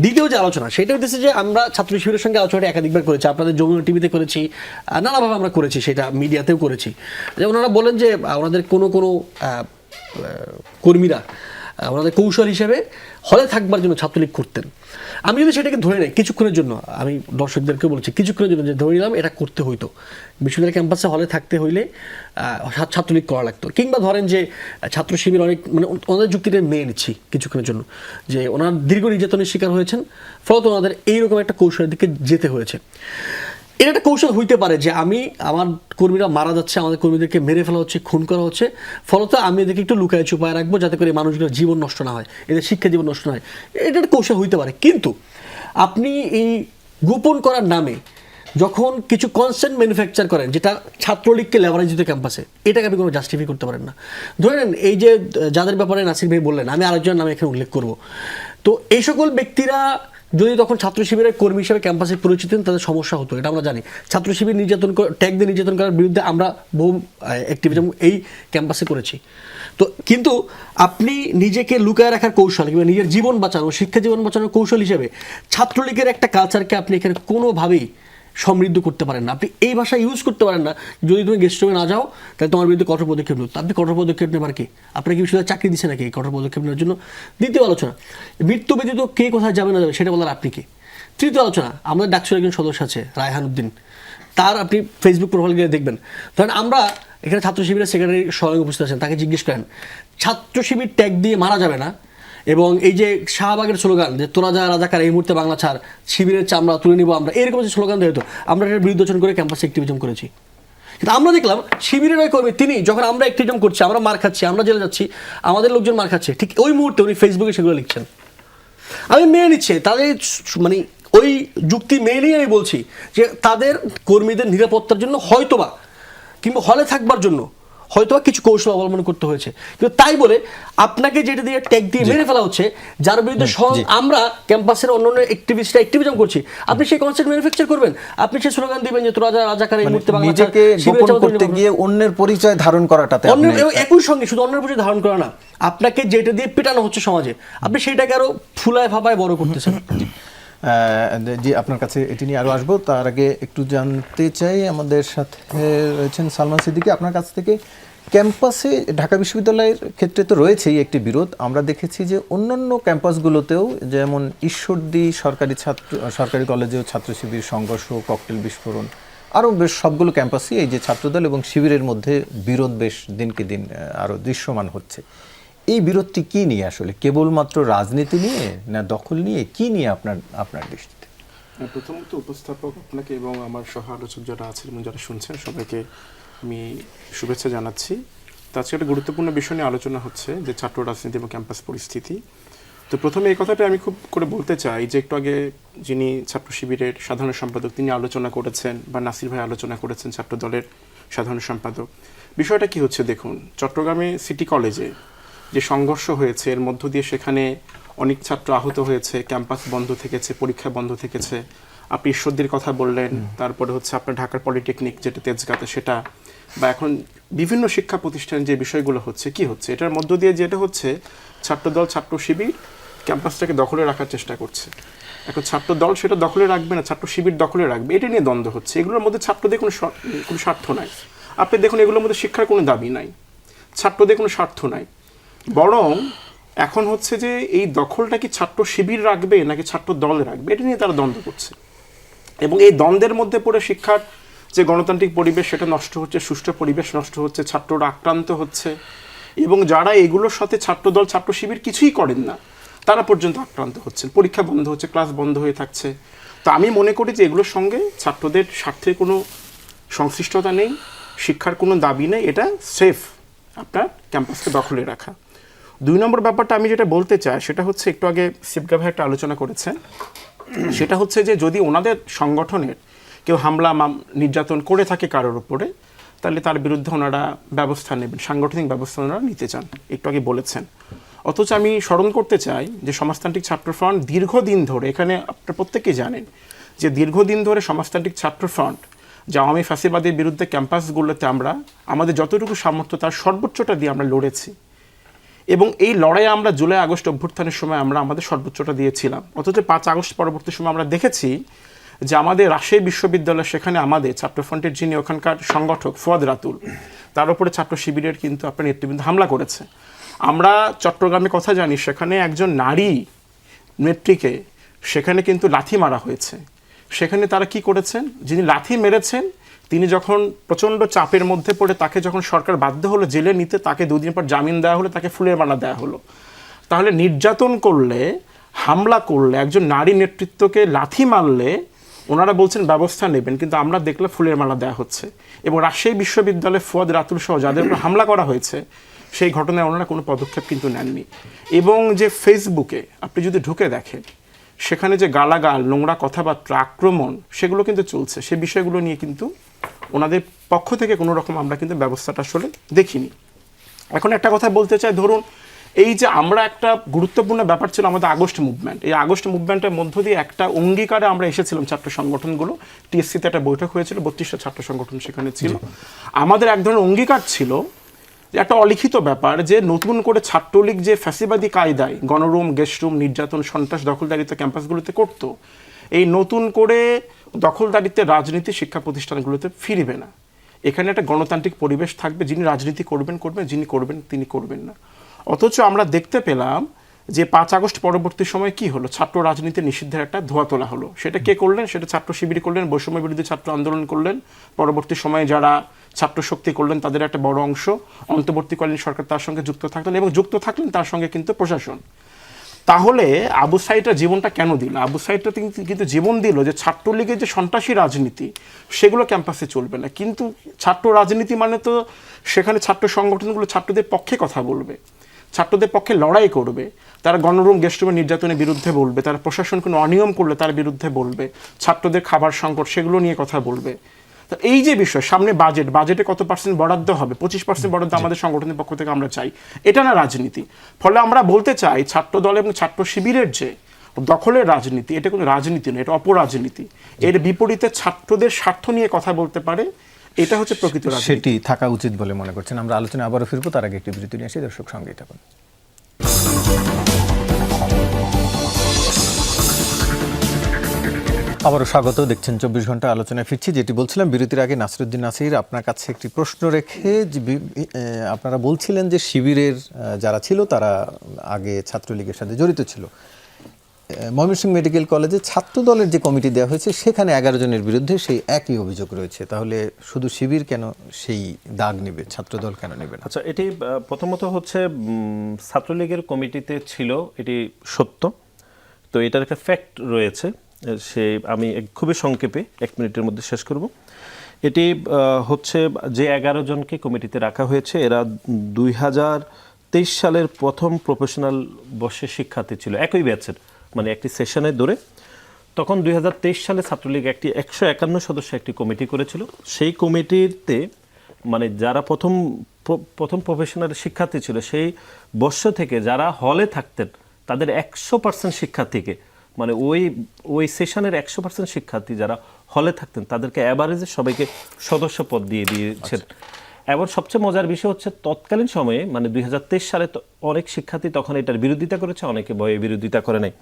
দ্বিতীয় যে আলোচনা সেটা হচ্ছে যে আমরা ছাত্র শিবিরের সঙ্গে আলোচনাটা একাধিকবার করেছি, আপনাদের যমুনা টিভিতে করেছি, নানাভাবে আমরা করেছি, সেটা মিডিয়াতেও করেছি। যেমন ওনারা বলেন যে ওনাদের কোনো কর্মীরা ওনাদের কৌশল হিসেবে হলে থাকবার জন্য ছাত্রলীগ করতেন। আমি যদি সেটাকে ধরে নেই কিছুক্ষণের জন্য, আমি দর্শকদেরকে বলছি কিছুক্ষণের জন্য যে ধরে নিলাম এটা করতে হইতো, বিশ্ববিদ্যালয় ক্যাম্পাসে হলে থাকতে হইলে ছাত্রলীগ করা লাগতো, কিংবা ধরেন যে ছাত্র শিবির অনেক মানে ওনাদের যুক্তিটা মেনে নিচ্ছি কিছুক্ষণের জন্য যে ওনারা দীর্ঘ নির্যাতনের শিকার হয়েছেন, ফলত ওনাদের এইরকম একটা কৌশলের দিকে যেতে হয়েছে। এটা একটা কৌশল হইতে পারে যে আমার কর্মীরা মারা যাচ্ছে, আমাদের কর্মীদেরকে মেরে ফেলা হচ্ছে, খুন করা হচ্ছে, ফলত আমি এদেরকে একটু লুকায় চুপায় রাখবো যাতে করে মানুষগুলোর জীবন নষ্ট না হয়, এদের শিক্ষা জীবন নষ্ট না হয়, এটা একটা কৌশল হইতে পারে। কিন্তু আপনি এই গোপন করার নামে যখন কিছু কনসেন্ট ম্যানুফ্যাকচার করেন যেটা ছাত্রলীগকে লেভারেজ দিতে ক্যাম্পাসে, এটাকে আপনি কোনো জাস্টিফাই করতে পারেন না। ধরে নেন এই যে যাদের ব্যাপারে নাসির ভাই বললেন, আমি আরেকজনের নামে এখানে উল্লেখ করব, তো এই সকল ব্যক্তিরা যদি তখন ছাত্র শিবিরের কর্মী হিসেবে ক্যাম্পাসে পরিচিত হন তাদের সমস্যা হতো, এটা আমরা জানি। ছাত্র শিবির ট্যাগ দিয়ে নির্যাতন করার বিরুদ্ধে আমরা বহু অ্যাক্টিভিজম এই ক্যাম্পাসে করেছি। তো কিন্তু আপনি নিজেকে লুকায় রাখার কৌশল কিংবা নিজের জীবন বাঁচানো, শিক্ষা জীবন বাঁচানোর কৌশল হিসেবে ছাত্রলীগের একটা কালচারকে আপনি এখানে কোনোভাবেই সমৃদ্ধ করতে পারেন না, আপনি এই ভাষা ইউজ করতে পারেন না। যদি তুমি গেস্ট রুমে না যাও তাহলে তোমার বিরুদ্ধে কঠোর পদক্ষেপ নেব, আপনি কঠোর পদক্ষেপ নেবার কি? আপনার কি বিষয়ে চাকরি দিচ্ছে নাকি কঠোর পদক্ষেপ নেওয়ার জন্য? দ্বিতীয় আলোচনা, মৃত্যু ব্যতীত কে কোথায় যাবে না যাবে সেটা বলার আপনি কি? তৃতীয় আলোচনা, আমাদের ডাকসুর একজন সদস্য আছে রায়হান উদ্দিন, তার আপনি ফেসবুক প্রোফাইল গিয়ে দেখবেন। ধরেন আমরা এখানে ছাত্র শিবিরের সেক্রেটারি স্বয়ং উপস্থিত আছেন, তাকে জিজ্ঞেস করেন ছাত্র শিবির ট্যাগ দিয়ে মারা যাবে না, এবং এই যে শাহবাগের স্লোগান যে তোরা যা রাজাকার এই মুহূর্তে বাংলা ছাড়, শিবিরের চামড়া তুলে নিব আমরা, এরকম যে স্লোগান দেয়, তো আমরা এটার বিরুদ্ধাচরণ করে ক্যাম্পাসে অ্যাক্টিভিজম করেছি। কিন্তু আমরা দেখলাম শিবিরের ওই কর্মী তিনি যখন আমরা অ্যাক্টিভিজম করছি, আমরা মার খাচ্ছি, আমরা জেলে যাচ্ছি, আমাদের লোকজন মার খাচ্ছে, ঠিক ওই মুহূর্তে উনি ফেসবুকে সেগুলো লিখছেন। আমি মেনে নিচ্ছি তাদের মানে ওই যুক্তি মেনে নিয়ে আমি বলছি যে তাদের কর্মীদের নিরাপত্তার জন্য হয়তোবা কিংবা হলে থাকবার জন্য হয়তোবা কিছু কৌশল অবলম্বন করতে হয়েছে, কিন্তু তাই বলে আপনাকে যেটা দিয়ে ট্যাগ দিয়ে মেরে ফেলা হচ্ছে, যার বিরুদ্ধে আমরা ক্যাম্পাসের অন্যান্য অ্যাক্টিভিস্টরা অ্যাক্টিভিজম করছি, আপনি সেই কনসেপ্ট ম্যানুফ্যাকচার করবেন, আপনি সেই স্লোগান দিবেন যে তোরা রাজাকার এই মুহূর্তে বাংলা নিজেকে গোপন করতে গিয়ে অন্যের পরিচয় ধারণ করাটাতে একই সঙ্গে শুধু অন্যের পরিচয় ধারণ করা না, আপনাকে যেটা দিয়ে পেটানো হচ্ছে সমাজে, আপনি সেটাকে আরো ফুলায় ফাপায় বড় করতেছেন। জি, আপনার কাছে এটি নিয়ে আরো আসবো, তার আগে একটু জানতে চাই, আমাদের সাথে রয়েছেন সালমান সিদ্দিকী, আপনার কাছ থেকে ক্যাম্পাসে ঢাকা বিশ্ববিদ্যালয়ের ক্ষেত্রে তো রয়েছেই একটি বিরোধ, আমরা দেখেছি যে অন্যান্য ক্যাম্পাসগুলোতেও যেমন ঈশ্বরদী সরকারি কলেজেও ছাত্র শিবির সংঘর্ষ, ককটেল বিস্ফোরণ, আরও বেশ সবগুলো ক্যাম্পাসই এই যে ছাত্রদল এবং শিবিরের মধ্যে বিরোধ বেশ দিনকে দিন আরও দৃশ্যমান হচ্ছে। এই বিরোধটি কি নিয়ে আসলে? কেবলমাত্র রাজনীতি নিয়ে না দখল নিয়ে, কি নিয়ে আপনার দৃষ্টিতে? প্রথমত উপস্থাপক আপনাকে এবং আমার সহ আলোচক যারা আছেন এবং যারা শুনছেন সবাইকে আমি শুভেচ্ছা জানাচ্ছি। তো আজকে একটা গুরুত্বপূর্ণ বিষয় নিয়ে আলোচনা হচ্ছে যে ছাত্র রাজনীতি এবং ক্যাম্পাস পরিস্থিতি। তো প্রথমে এই কথাটা আমি খুব করে বলতে চাই যে একটু আগে যিনি ছাত্র শিবিরের সাধারণ সম্পাদক তিনি আলোচনা করেছেন, বা নাসির ভাই আলোচনা করেছেন ছাত্র দলের সাধারণ সম্পাদক, বিষয়টা কি হচ্ছে দেখুন, চট্টগ্রামে সিটি কলেজে যে সংঘর্ষ হয়েছে এর মধ্য দিয়ে সেখানে অনেক ছাত্র আহত হয়েছে, ক্যাম্পাস বন্ধ থেকেছে, পরীক্ষা বন্ধ থেকেছে, আপনি ঈশ্বরদীর কথা বললেন, তারপরে হচ্ছে আপনার ঢাকার পলিটেকনিক যেটা তেজগাঁতে সেটা, বা এখন বিভিন্ন শিক্ষা প্রতিষ্ঠান যে বিষয়গুলো হচ্ছে, কি হচ্ছে এটার মধ্য দিয়ে যেটা হচ্ছে ছাত্রদল ছাত্র শিবির ক্যাম্পাসটাকে দখলে রাখার চেষ্টা করছে। এখন ছাত্রদল সেটা দখলে রাখবে না ছাত্র শিবির দখলে রাখবে, এটা নিয়ে দ্বন্দ্ব হচ্ছে। এগুলোর মধ্যে ছাত্রদের কোনো স্বার্থ নাই। আপনি দেখুন এগুলোর মধ্যে শিক্ষার কোনো দাবি নাই, ছাত্রদের কোনো স্বার্থ নাই, বরং এখন হচ্ছে যে এই দখলটা কি ছাত্র শিবির রাখবে নাকি ছাত্র দল রাখবে, এটা নিয়ে তারা দ্বন্দ্ব করছে। এবং এই দ্বন্দ্বের মধ্যে পড়ে শিক্ষার যে গণতান্ত্রিক পরিবেশ সেটা নষ্ট হচ্ছে, সুষ্ঠু পরিবেশ নষ্ট হচ্ছে, ছাত্ররা আক্রান্ত হচ্ছে, এবং যারা এগুলোর সাথে ছাত্রদল ছাত্র শিবির কিছুই করেন না তারা পর্যন্ত আক্রান্ত হচ্ছেন, পরীক্ষা বন্ধ হচ্ছে, ক্লাস বন্ধ হয়ে থাকছে। তো আমি মনে করি যে এগুলোর সঙ্গে ছাত্রদের স্বার্থের কোনো সংশ্লিষ্টতা নেই, শিক্ষার কোনো দাবি নেই, এটা সেফ আপনার ক্যাম্পাসকে দখলে রাখা। 2 নম্বর ব্যাপারটা আমি যেটা বলতে চাই সেটা হচ্ছে, একটু আগে সিপগা ভাই একটা আলোচনা করেছেন, সেটা হচ্ছে যে যদি ওনাদের সংগঠনের কেউ হামলা নির্যাতন করে থাকে কারোর উপরে, তাহলে তার বিরুদ্ধে ওনারা ব্যবস্থা নেবেন, সাংগঠনিক ব্যবস্থা ওনারা নিতে চান, একটু আগে বলেছেন। অথচ আমি স্মরণ করতে চাই যে সমাজতান্ত্রিক ছাত্র ফ্রন্ট দীর্ঘদিন ধরে, এখানে আপনারা প্রত্যেকেই জানেন যে দীর্ঘদিন ধরে সমাজতান্ত্রিক ছাত্র ফ্রন্ট যে আওয়ামী ফ্যাসিবাদের বিরুদ্ধে ক্যাম্পাসগুলোতে আমরা আমাদের যতটুকু সামর্থ্য তার সর্বোচ্চটা দিয়ে আমরা লড়েছি, এবং এই লড়াইয়ে আমরা জুলাই আগস্ট অভ্যুত্থানের সময় আমরা আমাদের সর্বোচ্চটা দিয়েছিলাম। অথচ 5 আগস্ট পরবর্তী সময় আমরা দেখেছি যে আমাদের রাজশাহী বিশ্ববিদ্যালয়, সেখানে আমাদের ছাত্রফ্রন্টের যিনি ওখানকার সংগঠক ফুয়াদ রাতুল, তার উপরে ছাত্র শিবিরের কিন্তু আপনার নেতৃবৃন্দ হামলা করেছে। আমরা চট্টগ্রামে কথা জানি, সেখানে একজন নারী নেত্রীকে সেখানে কিন্তু লাথি মারা হয়েছে। সেখানে তারা কি করেছেন, যিনি লাথি মেরেছেন তিনি যখন প্রচণ্ড চাপের মধ্যে পড়ে তাকে যখন সরকার বাধ্য হলো জেলে নিতে, তাকে 2 দিন পর জামিন দেওয়া হলো, তাকে ফুলের মালা দেওয়া হলো। তাহলে নির্যাতন করলে, হামলা করলে, একজন নারী নেতৃত্বকে লাথি মারলে ওনারা বলছেন ব্যবস্থা নেবেন, কিন্তু আমরা দেখলে ফুলের মালা দেওয়া হচ্ছে। এবং রাজশাহী বিশ্ববিদ্যালয়ে ফুয়াদ রাতুল সহ যাদের উপর হামলা করা হয়েছে সেই ঘটনায় ওনারা কোনো পদক্ষেপ কিন্তু নেননি। এবং যে ফেসবুকে আপনি যদি ঢুকে দেখেন, সেখানে যে গালাগাল, নোংরা কথাবার্তা, আক্রমণ, সেগুলো কিন্তু চলছে। সে বিষয়গুলো নিয়ে কিন্তু ওনাদের পক্ষ থেকে কোনো রকম আমরা কিন্তু ব্যবস্থাটা আসলে দেখিনি। এখন একটা কথা বলতে চাই, ধরুন এই যে আমরা একটা গুরুত্বপূর্ণ ব্যাপার ছিল আমাদের আগস্ট মুভমেন্ট, এই আগস্ট মুভমেন্টের মধ্য দিয়ে একটা অঙ্গীকারে আমরা এসেছিলাম ছাত্র সংগঠনগুলো, টিএসসিতে একটা বৈঠক হয়েছিল, 32টা ছাত্র সংগঠন সেখানে ছিল। আমাদের এক ধরনের অঙ্গীকার ছিল যে একটা অলিখিত ব্যাপার, যে নতুন করে ছাত্রলীগ যে ফ্যাসিবাদী কায়দায় গণরুম, গেস্টরুম, নির্যাতন, সন্ত্রাস, দখলদারিত্ব ক্যাম্পাসগুলোতে করতো, এই নতুন করে দখলদারিত্বের রাজনীতি শিক্ষা প্রতিষ্ঠানগুলোতে ফিরবে না। এখানে একটা গণতান্ত্রিক পরিবেশ থাকবে, যিনি রাজনীতি করবেন করবেন, যিনি করবেন তিনি করবেন না। অথচ আমরা দেখতে পেলাম যে 5 আগস্ট পরবর্তী সময় কি হলো, ছাত্র রাজনীতি নিষিদ্ধের একটা ধোয়া তোলা হলো। সেটা কে করলেন? সেটা ছাত্র শিবির করলেন, বৈষম্য বিরোধী ছাত্র আন্দোলন করলেন, পরবর্তী সময়ে যারা ছাত্র শক্তি করলেন তাদের একটা বড় অংশ, অন্তর্বর্তীকালীন সরকার তার সঙ্গে যুক্ত থাকলেন, এবং যুক্ত থাকলেন তার সঙ্গে কিন্তু প্রশাসন। তাহলে আবু সাইদরা জীবনটা কেন দিল? আবু সাইদরা কিন্তু জীবন দিল যে ছাত্রলীগের যে সন্ত্রাসী রাজনীতি সেগুলো ক্যাম্পাসে চলবে না। কিন্তু ছাত্র রাজনীতি মানে তো সেখানে ছাত্র সংগঠনগুলো ছাত্রদের পক্ষে কথা বলবে, ছাত্রদের পক্ষে লড়াই করবে, তারা গণরুম, গেস্টরুমের নির্যাতনের বিরুদ্ধে বলবে, তারা প্রশাসন কোনো অনিয়ম করলে তার বিরুদ্ধে বলবে, ছাত্রদের খাবার সংকট সেগুলো নিয়ে কথা বলবে। তো এই যে বিষয়, সামনে বাজেটে কত পার্সেন্ট বরাদ্দ হবে, 25% বরাদ্দ আমাদের সংগঠনের পক্ষ থেকে আমরা চাই, এটা না রাজনীতি। ফলে আমরা বলতে চাই ছাত্র দল এবং ছাত্র শিবিরের যে দখলের রাজনীতি, এটা কোনো রাজনীতি নয়, এটা অপরাজনীতি। এর বিপরীতে ছাত্রদের স্বার্থ নিয়ে কথা বলতে পারে, এটা হচ্ছে প্রকৃত রাজনীতি। সেটি থাকা উচিত বলে মনে করছেন। আমরা আলোচনা আবারও ফিরবো, তার আগে একটি বিরতি নিয়ে আসি। দর্শক সঙ্গেই থাকুন। আবারও স্বাগত, দেখছেন 24 ঘন্টা আলোচনায় ফিরছি। যেটি বলছিলাম বিরতির আগে, নাসিরউদ্দিন নাসির, আপনার কাছে একটি প্রশ্ন রেখে যে আপনারা বলছিলেন যে শিবিরের যারা ছিল তারা আগে ছাত্রলীগের সাথে জড়িত ছিল। ময়মনসিংহ মেডিকেল কলেজে ছাত্র দলের যে কমিটি দেওয়া হয়েছে সেখানে 11 জনের বিরুদ্ধে সেই একই অভিযোগ রয়েছে। তাহলে শুধু শিবির কেন সেই দাগ নেবে, ছাত্রদল কেন নেবে না? আচ্ছা, এটি প্রথমত হচ্ছে ছাত্রলীগের কমিটিতে ছিল, এটি সত্য। তো এটার একটা ফ্যাক্ট রয়েছে, সে আমি খুবই সংক্ষেপে 1 মিনিটের মধ্যে শেষ করব। এটি হচ্ছে যে 11 জনকে কমিটিতে রাখা হয়েছে, এরা 2023 সালের প্রথম প্রফেশনাল বর্ষের শিক্ষার্থী ছিল, একই ব্যাচের, মানে একটি সেশনে ধরে। তখন 2023 সালে ছাত্রলীগ একটি 151 সদস্য একটি কমিটি করেছিল। সেই কমিটিতে মানে যারা প্রথম প্রফেশনাল শিক্ষার্থী ছিল, সেই বর্ষ থেকে যারা হলে থাকতেন তাদের 100% শিক্ষার্থীকে মানে ওই সেশনের 100% শিক্ষার্থী যারা হলে থাকতেন তাদেরকে অ্যাভারেজে সবাইকে সদস্য পদ দিয়ে দিয়েছেন। এবং সবচেয়ে মজার বিষয় হচ্ছে তৎকালীন সময়ে মানে 2023 সালে অনেক শিক্ষার্থী তখন এটার বিরোধিতা করেছে, অনেকে ভয়ে বিরোধিতা করে নাই।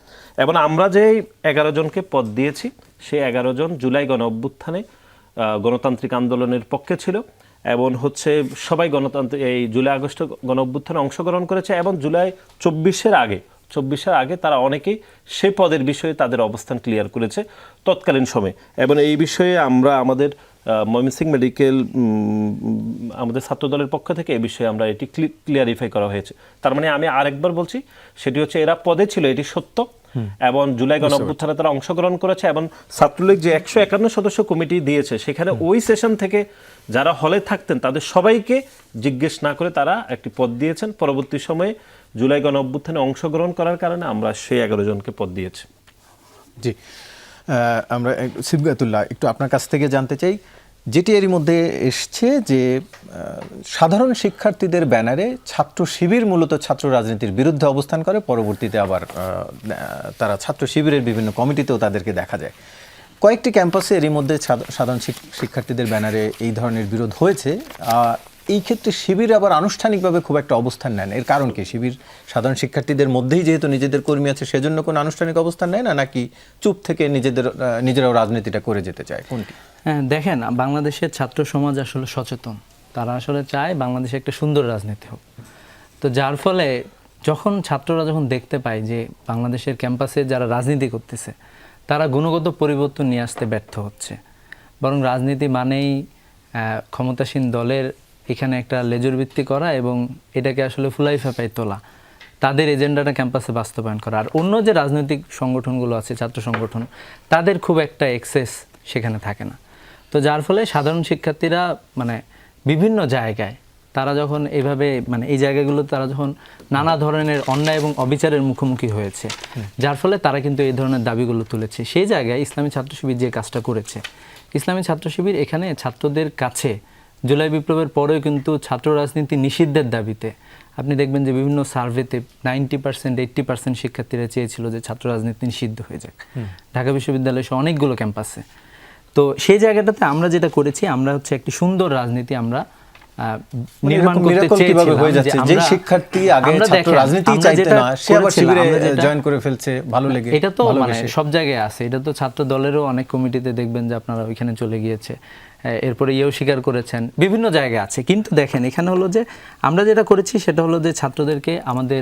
এবং আমরা যে 11 জনকে পদ দিয়েছি সেই 11 জন জুলাই গণ অভ্যুত্থানে গণতান্ত্রিক আন্দোলনের পক্ষে ছিল এবং হচ্ছে সবাই এই জুলাই আগস্ট গণ অভ্যুত্থানে অংশগ্রহণ করেছে এবং জুলাই 24-এর আগে তারা অনেকেই সেই পদের বিষয়ে তাদের অবস্থান ক্লিয়ার করেছে তৎকালীন সময়ে। এবং এই বিষয়ে আমরা আমাদের ময়মনসিংহ মেডিকেল আমাদের ছাত্রদলের পক্ষ থেকে এই বিষয়ে আমরা এটি ক্লিয়ারিফাই করা হয়েছে। তার মানে আমি আরেকবার বলছি, সেটি হচ্ছে এরা পদে ছিল, এটি সত্য। এবং জুলাই গণ অভ্যুত্থানে তারা অংশগ্রহণ করেছে এবং ছাত্রলীগ যে 151 সদস্য কমিটি দিয়েছে সেখানে ওই সেশন থেকে যারা হলে থাকতেন তাদের সবাইকে জিজ্ঞেস না করে তারা একটি পদ দিয়েছেন। পরবর্তী সময়ে জুলাই গণ অভ্যুত্থানে অংশগ্রহণ করার কারণে আমরা সেই 11 জনকে পদ দিয়েছি। জি, আমরা সিবগাতুল্লাহ একটু আপনার কাছ থেকে জানতে চাই, যেটি এরই মধ্যে এসছে যে সাধারণ শিক্ষার্থীদের ব্যানারে ছাত্র শিবির মূলত ছাত্র রাজনীতির বিরুদ্ধে অবস্থান করে, পরবর্তীতে আবার তারা ছাত্র শিবিরের বিভিন্ন কমিটিতেও তাদেরকে দেখা যায়। কয়েকটি ক্যাম্পাসে এরই মধ্যে সাধারণ শিক্ষার্থীদের ব্যানারে এই ধরনের বিরোধ হয়েছে। এই ক্ষেত্রে শিবির আবার আনুষ্ঠানিকভাবে খুব একটা অবস্থান নেন, এর কারণ কি? শিবির সাধারণ শিক্ষার্থীদের মধ্যেই যেহেতু নিজেদের কর্মী আছে সেজন্য কোনো আনুষ্ঠানিক অবস্থান নেয় না, নাকি চুপ থেকে নিজেরাও রাজনীতিটা করে যেতে চায়, কোনটি? হ্যাঁ, দেখেন, বাংলাদেশের ছাত্র সমাজ আসলে সচেতন, তারা আসলে চায় বাংলাদেশে একটা সুন্দর রাজনীতি হোক। তো যার ফলে ছাত্ররা যখন দেখতে পায় যে বাংলাদেশের ক্যাম্পাসে যারা রাজনীতি করতেছে তারা গুণগত পরিবর্তন নিয়ে আসতে ব্যর্থ হচ্ছে, বরং রাজনীতি মানেই ক্ষমতাসীন দলের এখানে একটা লেজুর ভিত্তি করা এবং এটাকে আসলে ফুলাই ফেপাই তোলা, তাদের এজেন্ডাটা ক্যাম্পাসে বাস্তবায়ন করা। আর অন্য যে রাজনৈতিক সংগঠনগুলো আছে, ছাত্র সংগঠন, তাদের খুব একটা এক্সেস সেখানে থাকে না। তো যার ফলে সাধারণ শিক্ষার্থীরা মানে বিভিন্ন জায়গায় তারা যখন এইভাবে মানে এই জায়গাগুলো তারা যখন নানা ধরনের অন্যায় এবং অবিচারের মুখোমুখি হয়েছে, যার ফলে তারা কিন্তু এই ধরনের দাবিগুলো তুলেছে। সেই জায়গায় ইসলামী ছাত্র শিবির যে কাজটা করেছে, ইসলামী ছাত্র শিবির এখানে ছাত্রদের কাছে জুলাই বিপ্লবের পরেও কিন্তু ছাত্র রাজনীতি নিষিদ্ধের দাবিতে আপনি দেখবেন যে বিভিন্ন সার্ভেতে 90% 80% শিক্ষার্থীরা চেয়েছিল যে ছাত্র রাজনীতি নিষিদ্ধ হয়ে যাক, ঢাকা বিশ্ববিদ্যালয় সহ অনেকগুলো ক্যাম্পাসে। তো সেই জায়গাটাতে আমরা যেটা করেছি, আমরা হচ্ছে একটি সুন্দর রাজনীতি আমরা নির্মাণ করতে চেয়েছিলাম। যে শিক্ষার্থী আগে ছাত্র রাজনীতি চাইতো না সে আবার শিবিরে জয়েন করে ফেলছে, ভালো লেগে। এটা তো মানে সব জায়গায় আছে, এটা তো ছাত্র দলেরও অনেক কমিটিতে দেখবেন যে আপনারা ওইখানে চলে গিয়েছে, এরপরে ইয়েও স্বীকার করেছেন, বিভিন্ন জায়গায় আছে। কিন্তু দেখেন এখানে হলো যে আমরা যেটা করেছি সেটা হলো যে ছাত্রদেরকে আমাদের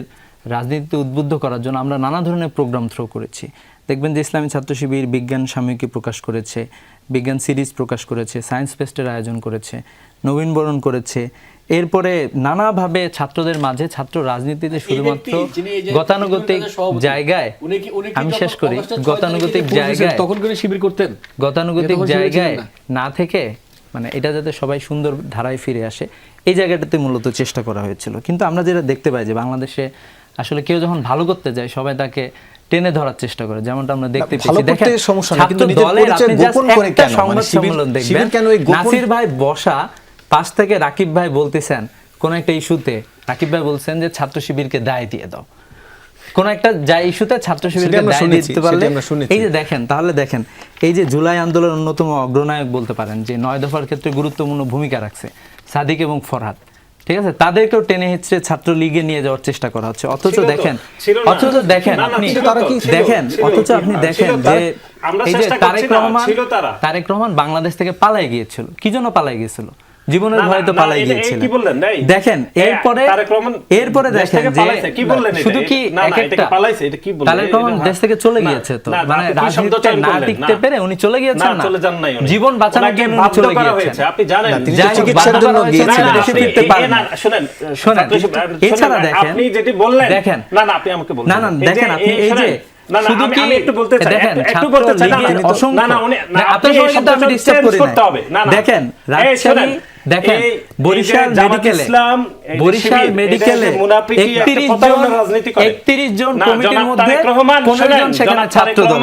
রাজনীতিতে উদ্বুদ্ধ করার জন্য আমরা নানা ধরনের প্রোগ্রাম থ্রো করেছি। দেখবেন যে ইসলামী ছাত্র শিবির বিজ্ঞান সাময়িকী প্রকাশ করেছে, বিজ্ঞান সিরিজ প্রকাশ করেছে, সায়েন্স ফেস্টের আয়োজন করেছে, নবীনবরণ করেছে। এরপরে নানাভাবে ছাত্রদের মাঝে ছাত্র রাজনীতিতে শুধুমাত্র গতানুগতিক জায়গায়, আমি শেষ করি, গতানুগতিক জায়গায় তখন করে শিবির করতেন, গতানুগতিক জায়গায় না থেকে মানে এটা যাতে সবাই সুন্দর ধারায় ফিরে আসে, এই জায়গাটাতে মূলত চেষ্টা করা হয়েছিল। কিন্তু আমরা যেটা দেখতে পাই যে বাংলাদেশে আসলে কেউ যখন ভালো করতে যায় সবাই তাকে টেনে ধরার চেষ্টা করে, যেমনটা আমরা দেখতে পেয়েছি। দেখেন নাসির ভাই বসা পাশ থেকে রাকিব ভাই বলতেছেন কোন একটা ইস্যুতে, রাকিব ভাই বলছেন যে ছাত্র শিবিরকে দায় দিয়ে দাও, কোন একটা ইস্যুতে ছাত্র শিবিরকে দায় দিতে পারলে। এই যে দেখেন, তাহলে দেখেন এই যে জুলাই আন্দোলনের অন্যতম অগ্রনায়ক বলতে পারেন যে 9 দফার ক্ষেত্রে গুরুত্বপূর্ণ ভূমিকা রাখছে সাদিক এবং ফরহাদ, ঠিক আছে, তাদেরকেও টেনে হিচড়ে ছাত্র লীগে নিয়ে যাওয়ার চেষ্টা করা হচ্ছে। অথচ দেখেন আপনি দেখেন যে এই যে তারেক রহমান বাংলাদেশ থেকে পালাই গিয়েছিল। কি জন্য পালাই গিয়েছিল? জীবনের ভয়ে তো পালাই গিয়েছিল। দেখেন এরপরে দেখেন যে শুধু কি তারেক রহমান দেশ থেকে চলে গিয়েছে, তো মানে রাজনীতিতে না টিকতে পেরে উনি চলে গিয়েছেন না, জীবন বাঁচানোর জন্য উনি চলে গিয়েছেন। আপনি জানেন চিকিৎসার জন্য গিয়েছেন, দেশে ফিরতে পারেন না। শুনেন, এছাড়া দেখেন, আপনি যেটি বললেন, দেখেন না আপনি আমাকে বলুন, না দেখেন আপনি এই যে শুধু কি একটু বলতে চাই, দেখেন একটু বলতে চাই, আপনার শব্দ আমি ডিস্টার্ব করি না। দেখেন রাজশাহী, দেখেন বরিশাল মেডিকেলে 31 জন কমিটির মধ্যে 15 জন সেখানে ছাত্র দল।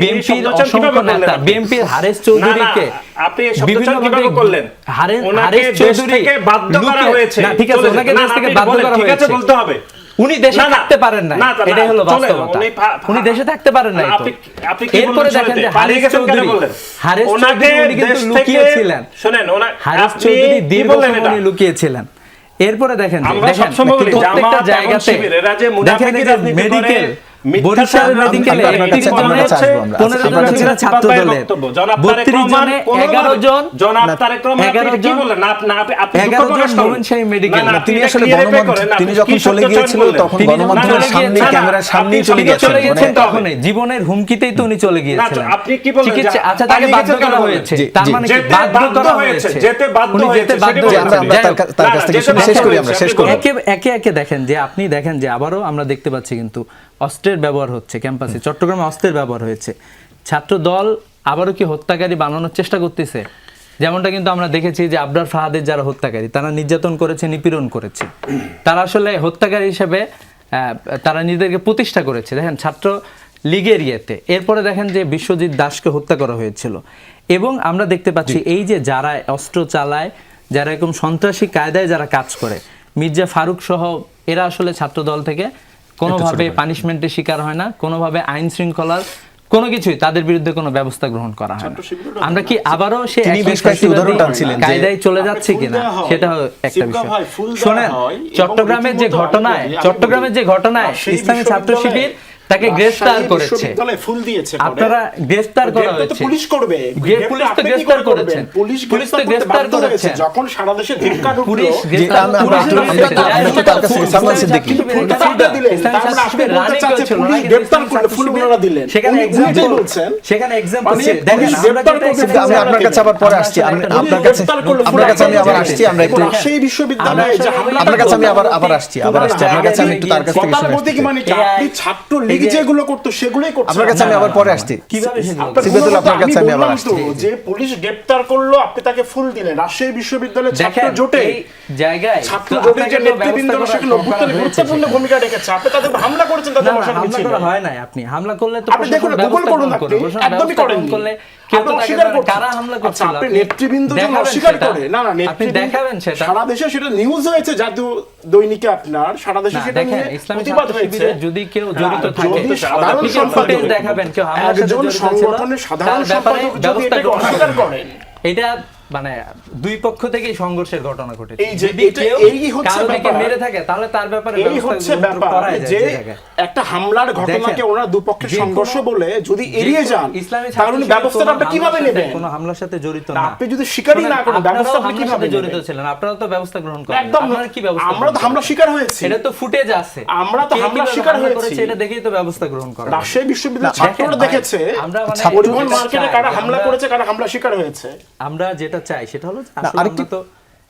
বিএনপির অসংখ্য নেতা, বিএনপির হারেস চৌধুরীকে আপনি বিভিন্ন কিভাবে করলেন, হারেস চৌধুরীকে বাধ্য করা হয়েছে। না ঠিক আছে, ওনাকে দেশ থেকে বাধ্য করা হয়েছে, বলতে হবে। উনি দেশে না, না, থাকতে পারেন না, না, না, এটাই হলো চলে, বাস্তবতা। উনি উনি দেশে থাকতে পারেন না। আপনি কি এরপরে বললেন দেখেন শুনতে? যে পালিয়ে হারিস গেছেন কেন চৌধুরী, বললেন? হারিস ওনাকে চৌধুরী উনি কিন্তু দেশ থেকে- লুকিয়েছিলেন। শোনেন, হারিস আপনি চৌধুরী কি দীর্ঘ বললেন সময় এটা? উনি লুকিয়েছিলেন। এরপরে দেখেন যে, আমরা দেখেন সবসময় বলি, প্রত্যেকটা জামাত এবং জায়গাতে শিবির, এরা যে দেখেন মুনাফিকি এই যে রাজনীতি করে, মেডিকেল, মিথ্যা বরিশাল সাংবাদিক, মেডিকেলে আপনার কাছে- 31 আপনার জনে কাছে আসবো আমরা। 15 জন আপনার কাছে- ছিলেন ছাত্র দলের, বক্তব্য। জনাব তারেক 32 রহমান জনে কোনোভাবে- 11 জন, জনাব তারেক রহমান, আপনি 11 কি জন- বললেন? আপনি 11 দুঃখ প্রকাশ জন করুন। মোমেন শাহী মেডিকেল। না, না, তিনি আপনি আসলে এটা clear গণমাধ্যম, করেন, তিনি আপনি যখন কি চলে সত্য গিয়েছিল বললেন? তখন তিনি যখন গণমাধ্যমের চলে সামনে, গিয়েছেন, ক্যামেরার সামনেই আপনি চলে চলে গেছেন। গিয়েছেন মানে- তখনই জীবনের হুমকিতেই তো উনি চলে গিয়েছিলেন। না, আপনি কি বললেন? চিকিৎসা, আচ্ছা, তাকে পালিয়ে বাধ্য গেছেন কেন করা বললেন? হয়েছে, জি, তার জি। মানে কি যেতে বাধ্য বাধ্য করা হয়েছে, হয়েছে, যেতে বাধ্য উনি হয়েছে, যেতে সেটা বাধ্য বলছেন। জি, আমরা হয়েছে। যাই হোক, তার কাছ থেকে শুনে শেষ করি, আমরা শেষ করি। একে একে দেখেন যে আপনি দেখেন যে আবারও আমরা দেখতে পাচ্ছি কিন্তু অস্ত্রের ব্যবহার হচ্ছে ক্যাম্পাসে, চট্টগ্রামে অস্ত্রের ব্যবহার হয়েছে। ছাত্র দল আবারও কি হত্যাকারী বানানোর চেষ্টা করতেছে? যেমনটা কিন্তু আমরা দেখেছি যে আবরার ফাহাদের যারা হত্যাকারী, তারা নির্যাতন করেছে, নিপীড়ন করেছে, তারা আসলে হত্যাকারী হিসেবে তারা নিজেদেরকে প্রতিষ্ঠা করেছে। দেখেন ছাত্র লীগের ইয়েতে, এরপরে দেখেন যে বিশ্বজিৎ দাসকে হত্যা করা হয়েছিল। এবং আমরা দেখতে পাচ্ছি এই যে যারা অস্ত্র চালায়, যারা এরকম সন্ত্রাসী কায়দায় যারা কাজ করে, মির্জা ফারুক সহ এরা আসলে ছাত্র দল থেকে কোনোভাবে পানিশমেন্টের শিকার হয় না, কোনোভাবে আইন শৃঙ্খলার কোনো কিছুই তাদের বিরুদ্ধে কোনো ব্যবস্থা গ্রহণ করা হয় না। আমরা কি আবারও সে তিনি একই বেশ কয়েকটি ফ্যাসিবাদী উদাহরণ টানছিলেন যে- কায়দায় চলে যাচ্ছে কিনা, সেটা একটা বিষয়। শোনেন, চট্টগ্রামের যে ঘটনায়, ইসলামী ছাত্র শিবির তাকে গ্রেফতার করেছে, ফুল দিয়েছে পরে। আপনারা গ্রেফতার করা গ্রেফতার তো হয়েছে, পুলিশ করবে। পুলিশ তো আপনি কি গ্রেফতার করে করবেন? করেছেন, পুলিশ পুলিশ তো গ্রেফতার গ্রেফতার করতে বাধ্য হয়েছে। করেছেন, যখন সারা দেশে ধিক্কার উঠলো, পুলিশ জি, গ্রেফতার আমরা করেছে। একটু সালমান সিদ্দিকী। ফুলটা দিলেন। তার মানে আপনি বলতে চাচ্ছেন পুলিশ গ্রেফতার করলে ফুল ওনারা দিলেন। সেখানে উনি এক্সাম্পল উল্টোই বলছেন। সেখানে এক্সাম্পল মানে দেখেন পুলিশ আমরা গ্রেফতার যেটা করতে এখানে আমি আপনার কাছে আবার পরে আসছি, আপনার কাছে আমি আবার আসছি, আমরা একটু রাজশাহী বিশ্ববিদ্যালয়ে যে হামলা আপনার কাছে আমি আবার আসছি, আপনার কাছে আমি একটু তার কাছ থেকে শুনে গতানুগতিক আসছি। মানে কি? আপনি ছাত্র লীগ যেগুলো করতো সেগুলোই করছেন। আপনার কাছে আমি আবার পরে আসছি। কিভাবে সেগুলো আপনার সিদ্ধাতুল, গুণগত আপনার কাছে আমি আবার বললাম আসছি। তো যে পুলিশ গ্রেফতার করলো, আপনি তাকে ফুল দিলেন। রাজশাহী বিশ্ববিদ্যালয়ের ছাত্র দেখেন জোটে, এই জায়গায় ছাত্র তো জোটের আপনাকে যে তো নেতৃবৃন্দ ব্যবস্থা সেখানে করা অভ্যুত্থানে হয়েছে গুরুত্বপূর্ণ সেখানে। ভূমিকা রেখেছে। আপনি তাদের হামলা করেছেন, না, তাদের না, বসানো হামলা ছিল। করা হয় নাই। আপনি হামলা করলে তো আপনি দেখুন, প্রশাসন গুগল ব্যবস্থা করুন, গ্রহণ আপনি করবে। প্রশাসন একদমই ব্যবস্থা গ্রহণ করেননি। করলে কেউ তো আপনি তাকে অস্বীকার করছেন। কারা হামলা আচ্ছা, করছিল, আপনি নেতৃবৃন্দ যখন দেখাবেন অস্বীকার সেটা। করে, না না, আপনি নেতৃবৃন্দ দেখাবেন সেটা। সারা দেশে সেটা নিউজ হয়েছে, জাতীয় দৈনিকে আপনার সারা দেশে না, সেটা দেখেন, নিয়ে ইসলামী প্রতিবাদ ছাত্র হয়েছে। শিবিরে যদি কেউ জড়িত না, থাকে, যদি সাধারণ আপনি কেউ সম্পাদক, ফুটেজ দেখাবেন কেউ হামলার সাথে একজন জড়িত ছিল, সংগঠনের সাধারণ তার ব্যাপারে সম্পাদক যদি ব্যবস্থা এটাকে গ্রহণ অস্বীকার করবেন। করেন, এটা মানে দুই পক্ষ থেকেই সংঘর্ষের ঘটনা ঘটেছে। এই যে যদি এটা- কেউ এই হচ্ছে কারো দিকে ব্যাপার। মেরে থাকে তাহলে তার ব্যাপারে এই ব্যবস্থা হচ্ছে গ্রহণ ব্যাপার করাই যায় যে যে জায়গায়। একটা হামলার ঘটনাকে দেখেন, ওনারা দুপক্ষের যে কোনো- সংঘর্ষ বলে যদি যে এড়িয়ে কোনো যান, ইসলামী ছাত্র তাহলে শিবির ব্যবস্থাটা আপনি কোনো কিভাবে হামলার সাথে- নেবেন? কোনো হামলার সাথে জড়িত না, না। আপনি যদি স্বীকারই শোনেন, না করেন, আপনারাও ব্যবস্থা আপনি হামলার কিভাবে সাথে জড়িত নেবেন? ছিলেন, আপনারাও তো ব্যবস্থা গ্রহণ করেন। একদম আপনারা কি ব্যবস্থা আমরা তো গ্রহণ হামলা করেন? শিকার হয়েছি। এটা তো ফুটেজ আছে, আমরা তো কে হামলার কিভাবে শিকার হামলা হয়েছি। করেছে এটা দেখেই তো ব্যবস্থা গ্রহণ করা। রাজশাহী বিশ্ববিদ্যালয়ের দেখেন ছাত্ররা ভাই, দেখেছে আমরা মানে পরিবহন যেটা মার্কেটে চাই, কারা হামলা আমরা- করেছে, কারা হামলা শিকার হয়েছে। আমরা যেটা চাই সেটা হলো যে আসলে আরেকটি- আমরা তো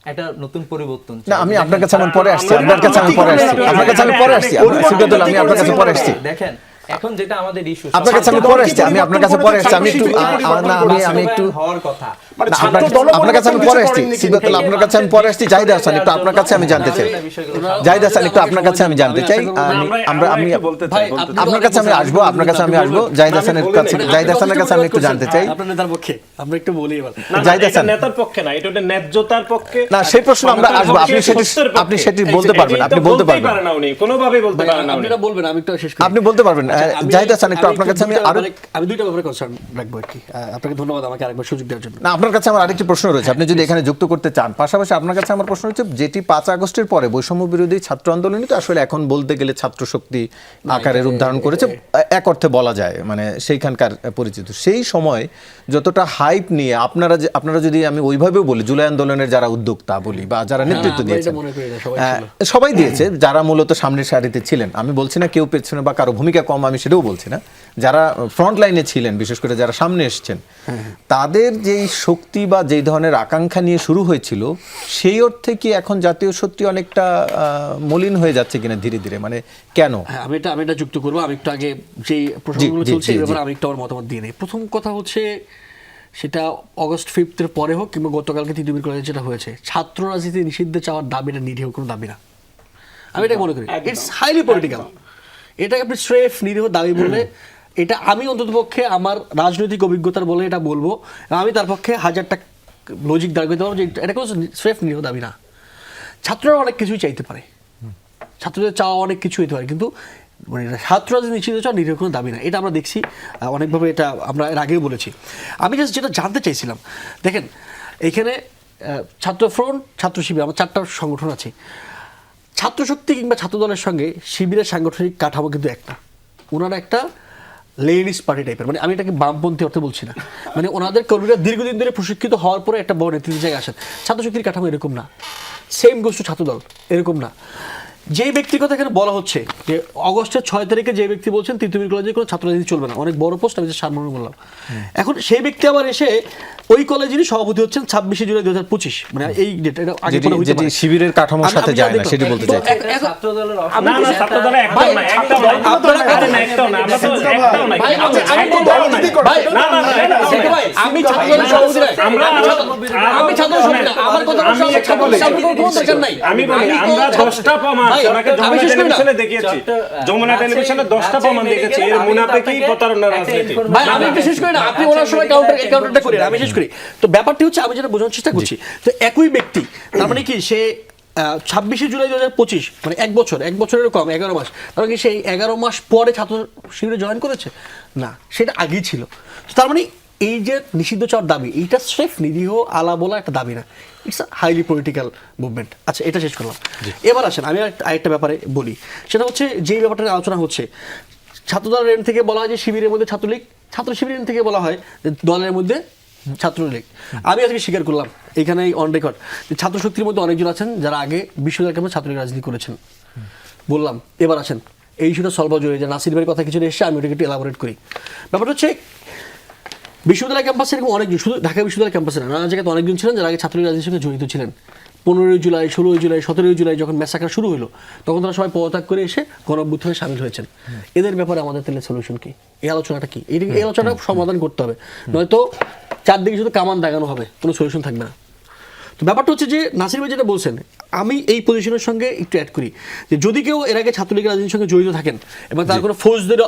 একটা নতুন পরিবর্তন চাই। না, আমি আপনার কাছে আমি পরে আসছি, আমরা- আপনার কাছে আমি পরে আসছি, আপনার কাছে আমি পরে আসছি, সিদ্ধাতুল, আমি আপনার কাছে পরে আসছি। দেখেন এখন যেটা আমাদের ইস্যু, আপনার কাছে আমি পরে আসছি, আমি আপনার কাছে পরে আসছি, আমি একটু না, আমি একটু হওয়ার কথা। মানে না, ছাত্র আপনার- দল আপনার কাছে আমি পরে আসছি, সিদ্ধাতুল, আপনার কাছে আমি পরে আসছি। জাহিদ হাসান, একটু আপনার কাছে আমি জানতে চাই। জাহিদ হাসান, একটু আপনার কাছে আমি জানতে চাই। আমি আপনার কাছে আমি আসবো, আপনার কাছে আমি আসবো। জাহিদ হাসানের কাছে, জাহিদ হাসানের কাছে আমি একটু জানতে চাই। আপনার নেতার পক্ষে আমরা একটু বলি এবার। না, না, জাহিদ এটা হাসান। নেতার পক্ষে না, এটা ন্যায্যতার পক্ষে। না, সেই প্রশ্ন আমরা আসবো, আপনি সেটি সত্যের পক্ষে। আপনি সেটি বলতে পারবেন, আপনি বলতে বলতেই পারবেন, পারে না উনি, কোনোভাবেই বলতে পারে না উনি। আপনারা বলবেন, আমি একটু শেষ করি। আপনি বলতে পারবেন। আচ্ছা, আমি- জাহিদ হাসান, একটু আপনার কাছে আমি আরো আমি দুইটা ব্যাপারে কনসার্ন রাখবো আর কি। আপনাকে ধন্যবাদ আমাকে আরেকবার সুযোগ দেওয়ার জন্য। না, আপনার কাছে আমার আরেকটি প্রশ্ন রয়েছে, আপনি যদি এখানে যুক্ত করতে চান। পাশাপাশি আপনার কাছে আমার প্রশ্ন হচ্ছে, যেটি 5 আগস্টের পরে বৈষম্য বিরোধী ছাত্র আন্দোলনই তো আসলে এখন বলতে গেলে ছাত্র শক্তি আকারের রূপ ধারণ করেছে, এক অর্থে বলা যায়, মানে সেইখানকার পরিচিত। সেই সময় যতটা হাইপ নিয়ে আপনারা যদি আমি ওইভাবেও বলি, জুলাই আন্দোলনের যারা উদ্যোক্তা বলি বা যারা নেতৃত্ব আমরা দিয়েছেন, এটা মনে করি না, সবাই ছিল। সবাই দিয়েছে, যারা মূলত সামনের সারিতে ছিলেন। আমি বলছি না কেউ পেছনে বা কারো ভূমিকা কম, আমি সেটাও বলছি না। যারা ফ্রন্ট লাইনে ছিলেন, বিশেষ করে যারা সামনে এসেছেন, তাদের যেই শক্তি বা যেই ধরনের আকাঙ্ক্ষা নিয়ে শুরু হয়েছিল, সেই অর্থে কি এখন জাতীয় সত্যি অনেকটা মলিন হয়ে যাচ্ছে কিনা ধীরে ধীরে, মানে কেন? হ্যাঁ, আমি এটা যুক্ত করবো। আমি একটু আগে যে প্রসঙ্গগুলো জি, চলছে জি, এই ব্যাপারে জি। আমি একটু আমার মতামত দিয়ে নিই। প্রথম কথা হচ্ছে, সেটা অগস্ট 5 এর পরে হোক কিংবা গতকালকে তিতুমির কলেজে যেটা হয়েছে, ছাত্র রাজনীতি নিষিদ্ধ চাওয়ার দাবিটা নিরীহ কোনো দাবি না। আমি এটা মনে করি ইটস হাইলি পলিটিক্যাল। এটাকে আপনি স্রেফ নিরীহ দাবি বললে, এটা আমি অন্ততপক্ষে আমার রাজনৈতিক অভিজ্ঞতার বলে এটা বলবো, এবং আমি তার পক্ষে হাজারটা লজিক দাঁড় করতে পারবো যে এটা কোনো স্রেফ নিরীহ দাবি না। ছাত্ররা অনেক কিছুই চাইতে পারে, ছাত্রদের চাওয়া অনেক কিছু হতে পারে, কিন্তু মানে ছাত্র রাজনীতি নিশ্চিত চাওয়া নিরীহ কোনো দাবি না, এটা আমরা দেখছি অনেকভাবে, এটা আমরা এর আগেও বলেছি। আমি জাস্ট যেটা জানতে চাইছিলাম, দেখেন এখানে ছাত্র ফ্রন্ট, ছাত্র শিবির, আমার 4টা সংগঠন আছে। ছাত্র শক্তি কিংবা ছাত্র দলের সঙ্গে শিবিরের সাংগঠনিক কাঠামো কিন্তু একটা, ওনারা একটা লেনিস্ট পার্টি টাইপের, মানে আমি এটাকে বামপন্থী অর্থে বলছি না, মানে ওনাদের কর্মীরা দীর্ঘদিন ধরে প্রশিক্ষিত হওয়ার পরে একটা বড় নেতৃত্বের জায়গায় আসেন। ছাত্র শক্তির কাঠামো এরকম না, সেম গোষ্ঠী ছাত্র দল এরকম না। যে ব্যক্তির কথা এখানে বলা হচ্ছে যে অগস্টের 6 তারিখে যে ব্যক্তি বলছেন তিতুমির কলেজে কোনো ছাত্র রাজনীতি চলবে না, অনেক বড় পোস্ট, আমি যে সামনে বললাম, এখন সেই ব্যক্তি আবার এসে ওই কলেজেরই সভাপতি হচ্ছেন 26শে জুলাই 2025, মানে এই ডেট, এটা আগে কোনো হইতে যেটি পারে। শিবিরের কাঠামোর সাথে যায় না, সেটি বলতে চাই। ছাত্র দলের না না, ছাত্র দলে একটাও না, একটাও না, আপনারা আরে না, একটাও না, আমরা তো একটাও না, ভাই, আমি ভাই, না না না, একটাও না। ভাই, আমি ছাত্র দলের সভাপতি না, আমি ছাত্র সভাপতি না, আমার কথা আমি একটা বলি, কোনো দরকার নাই। আমি বলি, আমরা 10টা প্রমাণ ভাই, ওনাকে আমি শেষ করি না। টেলিভিশনে দেখিয়েছি, যমুনা টেলিভিশনে 10টা প্রমাণ দেখেছি, এর মুনাফিকই প্রতারণার রাজনীতি। ভাই, আমি একটু শেষ করি না, আপনি ওনার সময় কাউন্টারটা করেন, আমি শেষ করি। তো ব্যাপারটি হচ্ছে, আমি যেটা বোঝানোর চেষ্টা করছি, তো একই ব্যক্তি, তার মানে কি সে 26শে জুলাই 2025, মানে এক বছরের কম, 11 মাস, তার মানে কি সেই 11 মাস পরে ছাত্র শিবিরে জয়েন করেছে? না, সেটা আগেই ছিল। তার মানে এই যে নিষিদ্ধ চাওয়ার দাবি, এইটা স্রেফ নিরীহ আলা বলা একটা দাবি না, it's a highly political movement. আচ্ছা, এটা শেষ করলাম। এবার আসেন আমি আরেকটা ব্যাপারে বলি, সেটা হচ্ছে যেই ব্যাপারটা নিয়ে আলোচনা হচ্ছে, ছাত্রদলের এন্ড থেকে বলা হয় যে শিবিরের মধ্যে ছাত্রলীগ, ছাত্র শিবিরের এন্ড থেকে বলা হয় যে দলের মধ্যে ছাত্রলীগ। আমি আজকে স্বীকার করলাম এখানে অন রেকর্ড যে ছাত্র শক্তির মধ্যে অনেকজন আছেন যারা আগে বিশ্ববিদ্যালয় ক্যাম্পাসে ছাত্রলীগ রাজনীতি করেছেন, বললাম। এবার আছেন এই ইস্যুটা সলভ হয়ে যায়, নাসির ভাইয়ের কথা কিছু এসে আমি ওটাকে একটু এলাবোরেট করি। ব্যাপারটা হচ্ছে বিশ্ববিদ্যালয় ক্যাম্পাসে এরকম অনেকজন, শুধু ঢাকা বিশ্ববিদ্যালয় ক্যাম্পাসে না, নানা জায়গায় অনেকজন ছিলেন যারা আগে ছাত্রলীগ রাজনীতির সঙ্গে জড়িত ছিলেন। 15ই জুলাই, 16ই জুলাই, 17ই জুলাই যখন ম্যাসাকার শুরু হলো, তখন তারা সবাই পদত্যাগ করে এসে গণঅভ্যুত্থানে সামিল হয়েছেন। এদের ব্যাপারে আমাদের তাহলে সলিউশন কি? এই আলোচনাটা কি? এই আলোচনাটা সমাধান করতে হবে, নয়তো চারদিকে শুধু কামান দাগানো হবে, কোনো সলিউশন থাকবে না। তো ব্যাপারটা হচ্ছে যে নাসির ভাই যেটা বলছেন, আমি এই পজিশনের সঙ্গে একটু অ্যাড করি যে যদি কেউ এর আগে ছাত্রলীগের রাজনীতির সঙ্গে জড়িত থাকেন এবং তার কোনো ফৌজদারি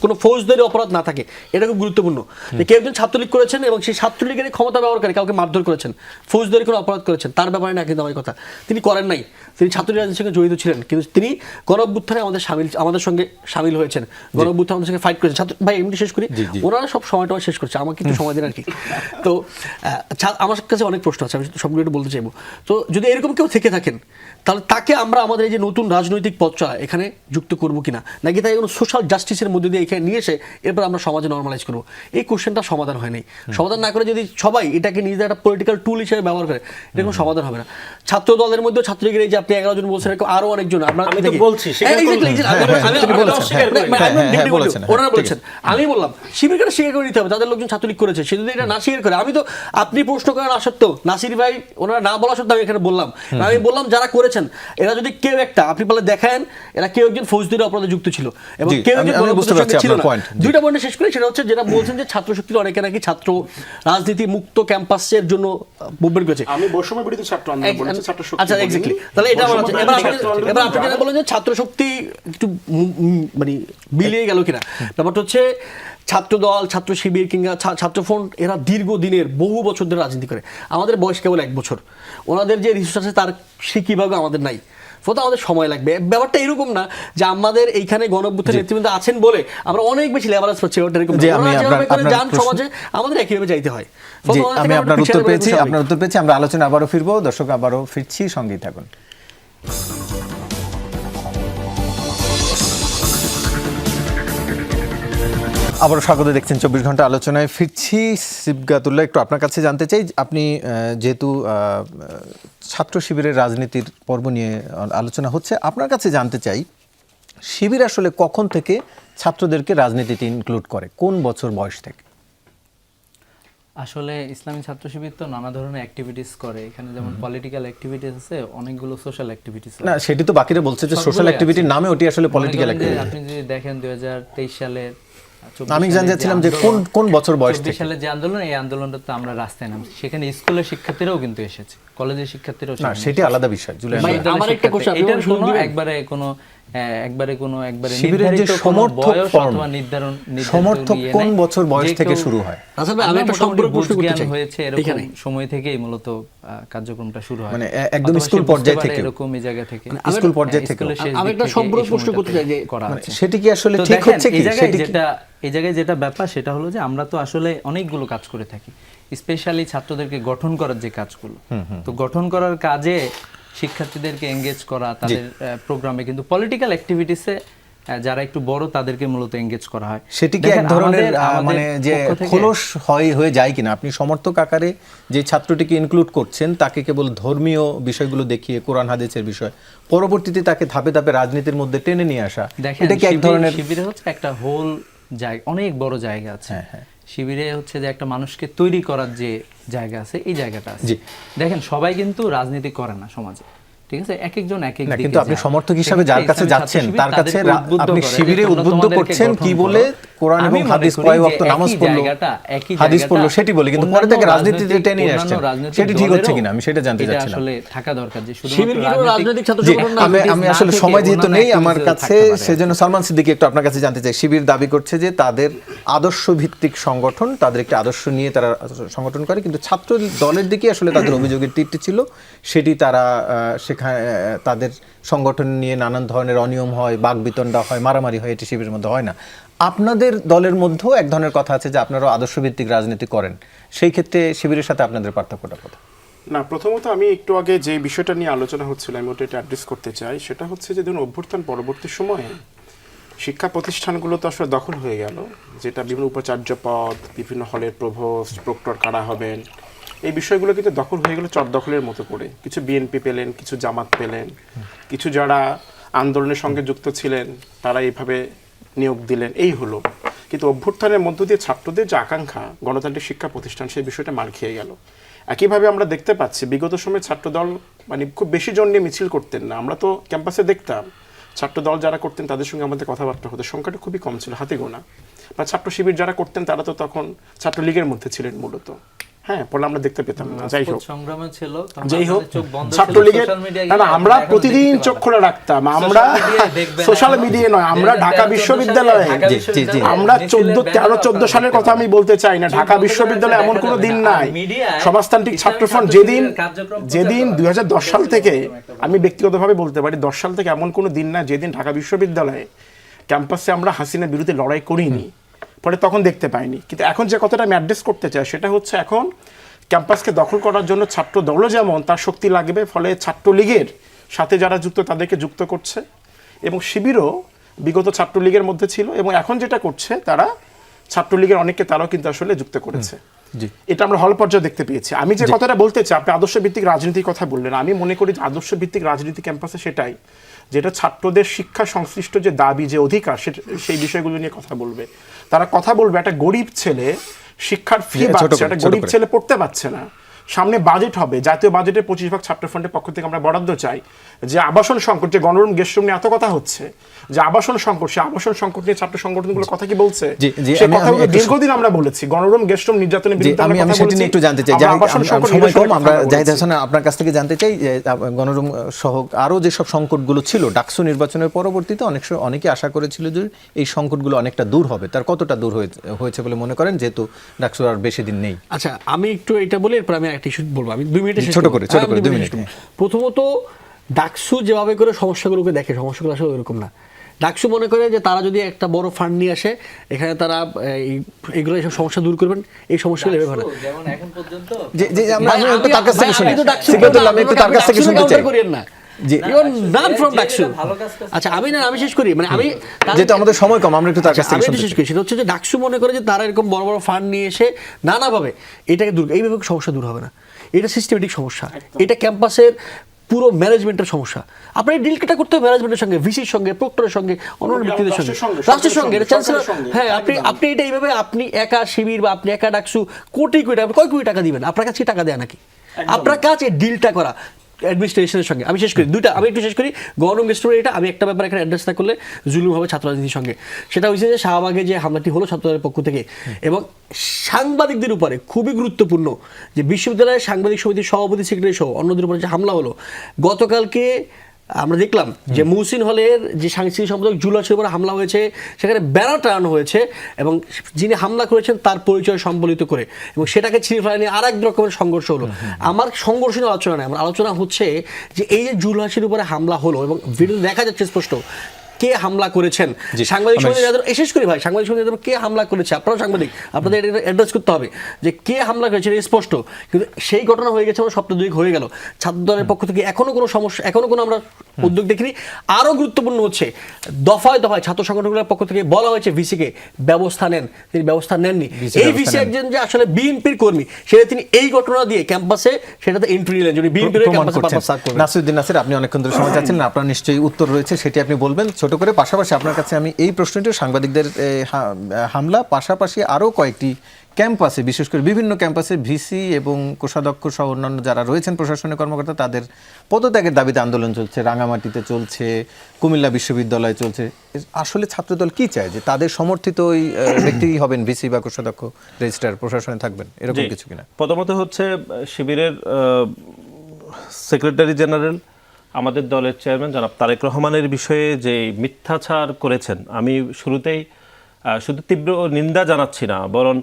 কোনো ফৌজদারি অপরাধ না থাকে, এটা খুব গুরুত্বপূর্ণ। যে কেউ একজন ছাত্রলীগ করেছেন এবং সেই ছাত্রলীগের ক্ষমতা ব্যবহার করে কাউকে মারধর করেছেন, ফৌজদারি কোনো অপরাধ করেছেন, তার ব্যাপারে না কিন্তু আমার কথা তিনি করেন নাই, তিনি ছাত্রলীগ রাজনীতির সঙ্গে জড়িত ছিলেন, কিন্তু তিনি গণঅভ্যুত্থানে আমাদের সঙ্গে সামিল হয়েছেন, গণঅভ্যুত্থানে আমাদের সঙ্গে ফাইট করেছেন। ছাত্র ভাই এমনি শেষ করি, ওনারা সব সময়টা শেষ করছে, আমাকে একটু সময় দেন আর কি। তো আমার কাছে অনেক প্রশ্ন আছে, আমি সবগুলো একটু বলতে চাইবো। তো যদি এরকম কেউ থেকে থাকেন, তাহলে তাকে আমরা আমাদের এই যে নতুন রাজনৈতিক পথচলা এখানে যুক্ত করবো কিনা, নাকি তাই কোনো সোশ্যাল জাস্টিসের মধ্যে দিয়ে এখানে নিয়ে এসে এরপর আমরা সমাজে নর্মালাইজ করবো? এই কোশ্চেনটা সমাধান হয়নি। সমাধান না করে যদি সবাই এটাকে নিজেদের একটা পলিটিক্যাল টুল হিসেবে ব্যবহার করে, এটা কোনো সমাধান হবে না। ছাত্র দলের মধ্যেও ছাত্রলীগের এই যে আপনি 11 জন বলছেন, এরকম আরো অনেকজন আমরা বলছি, ওনারা বলছেন, আমি বললাম শিবিরকে স্বীকার করে নিতে হবে, তাদের লোকজন ছাত্রলীগ করেছে, সে যদি এটা না স্বীকার করে, আমি তো আপনি প্রশ্ন করা না সত্ত্বেও, নাসির ভাই ওনারা না বলা সত্ত্বেও আমি এখানে বললাম, আমি বললাম যারা করেছেন এরা যদি কেউ একটা আপনি বলে দেখেন এরা কেউ একজন ফৌজদারি অপরাধে যুক্ত ছিল এবং কেউ একজন ছিল না। দুইটা পয়েন্ট শেষ করে, সেটা হচ্ছে যেটা বলছেন যে ছাত্র শক্তির অনেকে নাকি ছাত্র রাজনীতি মুক্ত ক্যাম্পাসের জন্য মুভমেন্ট করেছে। আমি বৈষম্য বিরোধী ছাত্র আন্দোলন বলেছি, ছাত্র শক্তি। আচ্ছা, এক্স্যাক্টলি। তাহলে এটা এবার আপনি যেটা বলেন যে ছাত্র শক্তি একটু মানে বিলিয়ে গেল কিনা, ব্যাপারটা হচ্ছে ছাত্র দল, ছাত্র শিবির কিংবা ছাত্র ফ্রন্ট এরা দীর্ঘদিনের বহু বছর ধরে রাজনীতি করে, আমাদের বয়স কেবল 1 বছর, ওনাদের যে রিসোর্স আছে তার সে কীভাবে আমাদের নাই, ফলে আমাদের সময় লাগবে। ব্যাপারটা এরকম না যে আমাদের এইখানে গণঅভ্যুত্থান নেতৃবৃন্দ আছেন বলে আমরা অনেক বেশি লেভারেজ পাচ্ছি, সমাজে আমাদের একইভাবে যাইতে হয়। আমি আপনার উত্তর পেয়েছি, আমরা আলোচনা আবারও ফিরবো, দর্শক আবারও ফিরছি, সঙ্গেই থাকুন। আবারও স্বাগত, দেখছেন 24 ঘন্টা আলোচনায় ফিরছি। সিবগাতুল্লাহ, একটু আপনার কাছে জানতে চাই, আপনি যেহেতু ছাত্র শিবিরের রাজনীতির পর্ব নিয়ে আলোচনা হচ্ছে, আপনার কাছে জানতে চাই শিবির আসলে কখন থেকে ছাত্রদেরকে রাজনীতিতে ইনক্লুড করে, কোন বছর বয়স থেকে? আসলে ইসলামী ছাত্র শিবির তো নানা ধরনের অ্যাক্টিভিটিস করে, এখানে যেমন পলিটিক্যাল অ্যাক্টিভিটিস আছে, অনেকগুলো সোশ্যাল অ্যাক্টিভিটিস আছে। না, সেটি তো বাকিরা বলছে যে সোশ্যাল অ্যাক্টিভিটির নামে ওটি আসলে পলিটিক্যাল অ্যাক্টিভিটি। আপনি যদি দেখেন 2023 সালের, আমি জানতে চাচ্ছিলাম যে কোন বছর বয়স থেকে? 24 সালে যে আন্দোলন, এই আন্দোলনটা তো আমরা রাস্তায় নামছি, সেখানে স্কুলের শিক্ষার্থীরাও কিন্তু এসেছে, কলেজের শিক্ষার্থীরাও। না, সেটি আলাদা বিষয়। আমার একটা কোশ্চেন, এটার কোনো একবারে কোনো একবারে শিবিরের যে নির্ধারিত কোনো সমর্থক বয়স form, অথবা নির্ধারিত সমর্থক ইয়ে কোন নাই। বছর বয়স যে থেকে কেউ- শুরু হয়? আচ্ছা ভাই, আমি আমরা একটা মোটামুটি সম্পূর্ণ প্রশ্ন করতে বুঝ জ্ঞান চাই হয়েছে এরকম এখানে। সময় থেকেই মূলত কার্যক্রমটা শুরু হয়, মানে একদম অথবা সে স্কুল বুঝতে পর্যায় পারে থেকে? এরকম এই জায়গা থেকে, স্কুল পর্যায় থেকে? স্কুলের শেষ আমি দিক একটা থেকে সম্পূর্ণ এই প্রশ্ন করতে চাই যে করা মানে আছে। সেটি কি আসলে তো ঠিক দেখেন, হচ্ছে কি? এই জায়গায় সেটি কি- এই জায়গায় যেটা ব্যাপার সেটা হলো যে আমরা তো আসলে অনেকগুলো কাজ করে থাকি, স্পেশালি ছাত্রদেরকে গঠন করার যে কাজগুলো, তো গঠন করার কাজে শিক্ষার্থীদেরকে এঙ্গেজ করা, তাদের প্রোগ্রামে কিন্তু পলিটিক্যাল অ্যাক্টিভিটিসে যারা একটু বড় তাদেরকে মূলত এঙ্গেজ করা হয়। সেটি কি এক দেখেন, ধরনের আমাদের মানে যে পক্ষ থেকে- খোলস হয়ে যায় কিনা? আপনি সমর্থক আকারে যে ছাত্রটিকে ইনক্লুড করছেন তাকে কেবল ধর্মীয় বিষয়গুলো দেখিয়ে, কোরআন হাদিসের বিষয়, পরবর্তীতে তাকে ধাপে ধাপে রাজনীতির মধ্যে টেনে নিয়ে আসা, দেখেন, এটা কি এক ধরনের? শিবিরে হচ্ছে একটা হোল জায়গা, অনেক বড় জায়গা আছে। হ্যাঁ। শিবিরে হচ্ছে যে একটা মানুষকে তৈরি করার যে জায়গা আছে, এই জায়গাটা আছে। জি। দেখেন, সবাই কিন্তু রাজনীতি করে না সমাজে, ঠিক আছে? এক একজন এক এক না, দিকে কিন্তু আপনি যায়। সমর্থক হিসাবে যার কাছে ইসলামী যাচ্ছেন ছাত্র তার কাছে শিবির তাদেরকে উদ্বুদ্ধ আপনি করে যে শিবিরে তোমরা উদ্বুদ্ধ তোমাদেরকে করছেন গঠন কি করো। বলে? কোরআন এবং আমি মনে হাদিস করি কয় যে ওয়াক্ত নামাজ একই পড়লো, জায়গাটা, একই হাদিস জায়গাটা পড়লো সেটি বলে, কিন্তু পরে তাকে অন্যান্য রাজনীতিতে টেনে নিয়ে অন্যান্য আসছেন, রাজনৈতিক সেটি ঠিক হচ্ছে দলেরও কিনা আমি সেটা জানতে এটা চাচ্ছিলাম। আসলে থাকা দরকার যে শিবির কি কোনো রাজনৈতিক ছাত্র জি, সংগঠন না? আমি আসলে সময় যেহেতু নেই আমার কাছে, সেজন্য সালমান সিদ্দিকী একটু আপনার কাছে জানতে চাই। শিবির দাবি করছে যে তাদের আদর্শ ভিত্তিক সংগঠন, তাদের একটি আদর্শ নিয়ে তারা সংগঠন করে, কিন্তু ছাত্র দলের দিকে আসলে তাদের অভিযোগের তীরটি ছিল, সেটি তারা সেখানে তাদের সংগঠন নিয়ে নানান ধরনের অনিয়ম হয়, বাকবিতণ্ডা হয়, মারামারি হয়, এটি শিবিরের মধ্যে হয় না। আপনাদের দলের মধ্যেও এক ধরনের কথা আছে যে আপনারাও আদর্শ ভিত্তিক রাজনীতি করেন, সেই ক্ষেত্রে শিবিরের সাথে আপনাদের পার্থক্যটা কোথায়? না, প্রথমত আমি একটু আগে যে বিষয়টা নিয়ে আলোচনা হচ্ছিল আমি ওটা অ্যাড্রেস করতে চাই। সেটা হচ্ছে যে ধরুন অভ্যুত্থান পরবর্তী সময়ে শিক্ষা প্রতিষ্ঠানগুলো তো আসলে দখল হয়ে গেল, যেটা বিভিন্ন উপাচার্য পদ, বিভিন্ন হলের প্রভোস্ট, প্রক্টর কারা হবেন, এই বিষয়গুলো কিন্তু দখল হয়ে গেল চট দখলের মতো করে। কিছু বিএনপি পেলেন, কিছু জামাত পেলেন, কিছু যারা আন্দোলনের সঙ্গে যুক্ত ছিলেন তারা এইভাবে নিয়োগ দিলেন, এই হলো। কিন্তু অভ্যুত্থানের মধ্য দিয়ে ছাত্রদের যে আকাঙ্ক্ষা গণতান্ত্রিক শিক্ষা প্রতিষ্ঠান, সেই বিষয়টা মার খেয়ে গেল। একইভাবে আমরা দেখতে পাচ্ছি বিগত সময়ে ছাত্রদল মানে খুব বেশি জন নিয়ে মিছিল করতেন না, আমরা তো ক্যাম্পাসে দেখতাম ছাত্রদল যারা করতেন তাদের সঙ্গে আমাদের কথাবার্তা হতো, সংখ্যাটা খুবই কম ছিল, হাতে গোনা। বা ছাত্র শিবির যারা করতেন তারা তো তখন ছাত্রলীগের মধ্যে ছিলেন মূলত, হ্যাঁ, পরে আমরা দেখতে পেতাম না। যাই হোক, সংগ্রামে ছিল, তখন যাই হোক, আমাদের চোখ বন্ধ ছিল, ছাত্রলীগের সোশ্যাল মিডিয়ায় না, গেলে আমরা এখন প্রতিদিন দেখতে চোখ পাবেন। খোলা রাখতাম, আমরা মিডিয়ায় দেখবেন সোশ্যাল এখন। মিডিয়ায় নয়, আমরা ঢাকা 2013-14 বিশ্ববিদ্যালয়ে সালে ঢাকা জি, জি, জি। বিশ্ববিদ্যালয়ে আমরা মিছিলের 13-14 ব্যানার সালের কথা আমি বলতে চাই না, ঢাকা বিশ্ববিদ্যালয়ে এমন কোনো দিন নাই। সমাজতান্ত্রিক ছাত্রফ্রন্ট যেদিন 2010 সাল থেকে, আমি ব্যক্তিগতভাবে বলতে পারি 10 সাল থেকে এমন কোনো দিন না যেদিন ঢাকা বিশ্ববিদ্যালয়ে ক্যাম্পাসে আমরা হাসিনার বিরুদ্ধে লড়াই করিনি, ফলে তখন দেখতে পাইনি। কিন্তু এখন যে কথাটা আমি অ্যাড্রেস করতে চাই সেটা হচ্ছে এখন ক্যাম্পাসকে দখল করার জন্য ছাত্র দলও যেমন তার শক্তি লাগবে, ফলে ছাত্রলীগের সাথে যারা যুক্ত তাদেরকে যুক্ত করছে, এবং শিবিরও বিগত ছাত্রলীগের মধ্যে ছিল, এবং এখন যেটা করছে তারা ছাত্রলীগের অনেককে তারাও কিন্তু আসলে যুক্ত করেছে। এটা আমরা হল পর্যায়ে দেখতে পেয়েছি। আমি যে কথাটা বলতে চাই, আপনি আদর্শ ভিত্তিক রাজনীতির কথা বললেন, আমি মনে করি যে আদর্শ ভিত্তিক রাজনীতি ক্যাম্পাসে সেটাই যেটা ছাত্রদের শিক্ষা সংশ্লিষ্ট যে দাবি, যে অধিকার, সেই বিষয়গুলো নিয়ে কথা বলবে। তারা কথা বলবে একটা গরিব ছেলে শিক্ষার ফি বাড়ছে, একটা গরিব ছেলে পড়তে পারছে না, সামনে বাজেট হবে, জাতীয় বাজেটের 25% ছাত্র ফান্ডের পক্ষ থেকে আমরা বরাদ্দ চাই, যে আবাসন সংকট, যে গণরুম গেস্ট রুম নিয়ে এত কথা হচ্ছে, যে আবাসন সংকট, সেই আবাসন সংকট নিয়ে ছাত্র সংগঠনগুলো কথা কি বলছে, সেই কথাগুলো দীর্ঘদিন আমরা বলেছি। গণরুম গেস্ট রুম নির্যাতনের বিরুদ্ধে আমরা কথা বলেছি, একটু জানতে চাই, সময় কম, আমরা জাহিদ হাসান আপনার কাছ থেকে জানতে চাই যে গণরুম সহ আরো যেসব সংকটগুলো ছিল ডাকসু নির্বাচনের পরবর্তীতে অনেকে আশা করেছিল যে এই সংকটগুলো অনেকটা দূর হবে, তার কতটা দূর হয়েছে বলে মনে করেন, যেহেতু ডাকসুর আর বেশি দিন নেই? আচ্ছা, আমি একটু এটা বলি, এরপর আমি একটা ইস্যু বলবো, আমি 2 মিনিটে ছোট করে 2 মিনিট। প্রথমত, ডাকসু যেভাবে করে সমস্যাগুলোকে দেখে, সমস্যাগুলো আসলে ওইরকম না। ডাকসু মনে করে যে তারা যদি একটা বড় ফান্ড নিয়ে আসে, এখানে তারা এইগুলো এইসব সমস্যা দূর করবেন, এই সমস্যাগুলো এভাবে না। যেমন এখন পর্যন্ত তার কাছ থেকে শুনি, আমি একটু তার কাছ থেকে শুনতে চাই। না, আচ্ছা, আমি শেষ করি, মানে আমি যেটা আমাদের সময় কম, আমরা একটু তার কাছ থেকে শুনতে শেষ করি। সেটা হচ্ছে যে ডাকসু মনে করে যে তারা এরকম বড় বড় ফান্ড নিয়ে এসে নানাভাবে এটাকে দূর, এইভাবে সমস্যা দূর হবে না। এটা সিস্টেমেটিক সমস্যা, এটা ক্যাম্পাসের পুরো ম্যানেজমেন্টের সমস্যা। আপনার এই ডিলটা করতে হবে ম্যানেজমেন্টের সঙ্গে, ভিসির সঙ্গে, প্রক্টরের সঙ্গে, অন্যান্য ব্যক্তিদের সঙ্গে, রাষ্ট্রের সঙ্গে, চ্যান্সেলর। হ্যাঁ, আপনি এটা এইভাবে, আপনি একা শিবির বা আপনি একা ডাকসু কোটি কোটি টাকা, কয় কোটি টাকা দিবেন? আপনার কাছে টাকা দেয়া নাকি? আপনার কাছে ডিলটা করা অ্যাডমিনিস্ট্রেশনের সঙ্গে। আমি শেষ করি দুইটা, আমি একটু শেষ করি। গভর্নমেন্ট গেস্টের এটা আমি একটা ব্যাপার এখানে অ্যাড্রেস না করলে জুলুম হবে ছাত্র রাজনীতির সঙ্গে। সেটা হচ্ছে যে শাহবাগে যে হামলাটি হলো ছাত্রদের পক্ষ থেকে, এবং সাংবাদিকদের উপরে খুবই গুরুত্বপূর্ণ যে বিশ্ববিদ্যালয়ের সাংবাদিক সমিতির সভাপতি, সেক্রেটারি সহ অন্যদের উপরে যে হামলা হলো, গতকালকে আমরা দেখলাম যে মুহসিন হলের যে সাংস্কৃতিক সম্পাদক জুলাসের উপরে হামলা হয়েছে, সেখানে ব্যানার টানানো হয়েছে এবং যিনি হামলা করেছেন তার পরিচয় সম্বলিত করে, এবং সেটাকে ছিঁড়ে ফেলা নিয়ে আর এক রকমের সংঘর্ষ হলো। আমার সংঘর্ষ নিয়ে আলোচনা নেই, আমার আলোচনা হচ্ছে যে এই যে জুলাসের উপরে হামলা হলো এবং ভিডিওতে দেখা যাচ্ছে স্পষ্ট কে হামলা করেছেন। সাংবাদিক সমিতি শেষ করি ভাই, সাংবাদিক সমিতি কে হামলা করেছে, আপনারাও সাংবাদিক, আপনাদের এটা অ্যাড্রেস করতে হবে যে কে হামলা করেছে, এটা স্পষ্ট। কিন্তু সেই ঘটনা হয়ে গেছে, আমরা সপ্তাহ 2 হয়ে গেল, ছাত্র দলের পক্ষ থেকে এখনো কোনো সমস্যা, এখনো কোনো আমরা উদ্যোগ দেখিনি। আরো গুরুত্বপূর্ণ হচ্ছে দফায় দফায় ছাত্র সংগঠনগুলোর পক্ষ থেকে বলা হয়েছে ভিসিকে ব্যবস্থা নেন, তিনি ব্যবস্থা নেননি। এই ভিসি একজন যে আসলে বিএনপির কর্মী, সেটা তিনি এই ঘটনা দিয়ে ক্যাম্পাসে সেটাতে এন্ট্রি নিলেন, যদি বিএনপির ক্যাম্পাসে পারপাস সার্ভ করবেন। নাসিরউদ্দিন নাসির, আপনি অনেকক্ষণ ধরে সময় চাচ্ছেন, আপনার নিশ্চয়ই উত্তর রয়েছে, সেটি আপনি বলবেন ছোট করে। পাশাপাশি আপনার কাছে আমি এই প্রশ্নটি, সাংবাদিকদের হামলা পাশাপাশি আরও কয়েকটি ক্যাম্পাসে, বিশেষ করে বিভিন্ন ক্যাম্পাসে ভিসি এবং কোষাধ্যক্ষ সহ অন্যান্য যারা রয়েছেন প্রশাসনিক কর্মকর্তা, তাদের পদত্যাগের দাবিতে আন্দোলন চলছে, রাঙামাটিতে চলছে, কুমিল্লা বিশ্ববিদ্যালয়ে চলছে। আসলে ছাত্রদল কি চায়, যে তাদের সমর্থিত ওই ব্যক্তি হবেন ভিসি বা কোষাধ্যক্ষ, রেজিস্ট্রার, প্রশাসনে থাকবেন, এরকম কিছু কিনা? প্রথমত হচ্ছে শিবিরের সেক্রেটারি জেনারেল, আমাদের দলের চেয়ারম্যান জনাব তারেক রহমানের বিষয়ে যে মিথ্যাচার করেছেন, আমি শুরুতেই শুধু তীব্র নিন্দা জানাচ্ছি না, বরং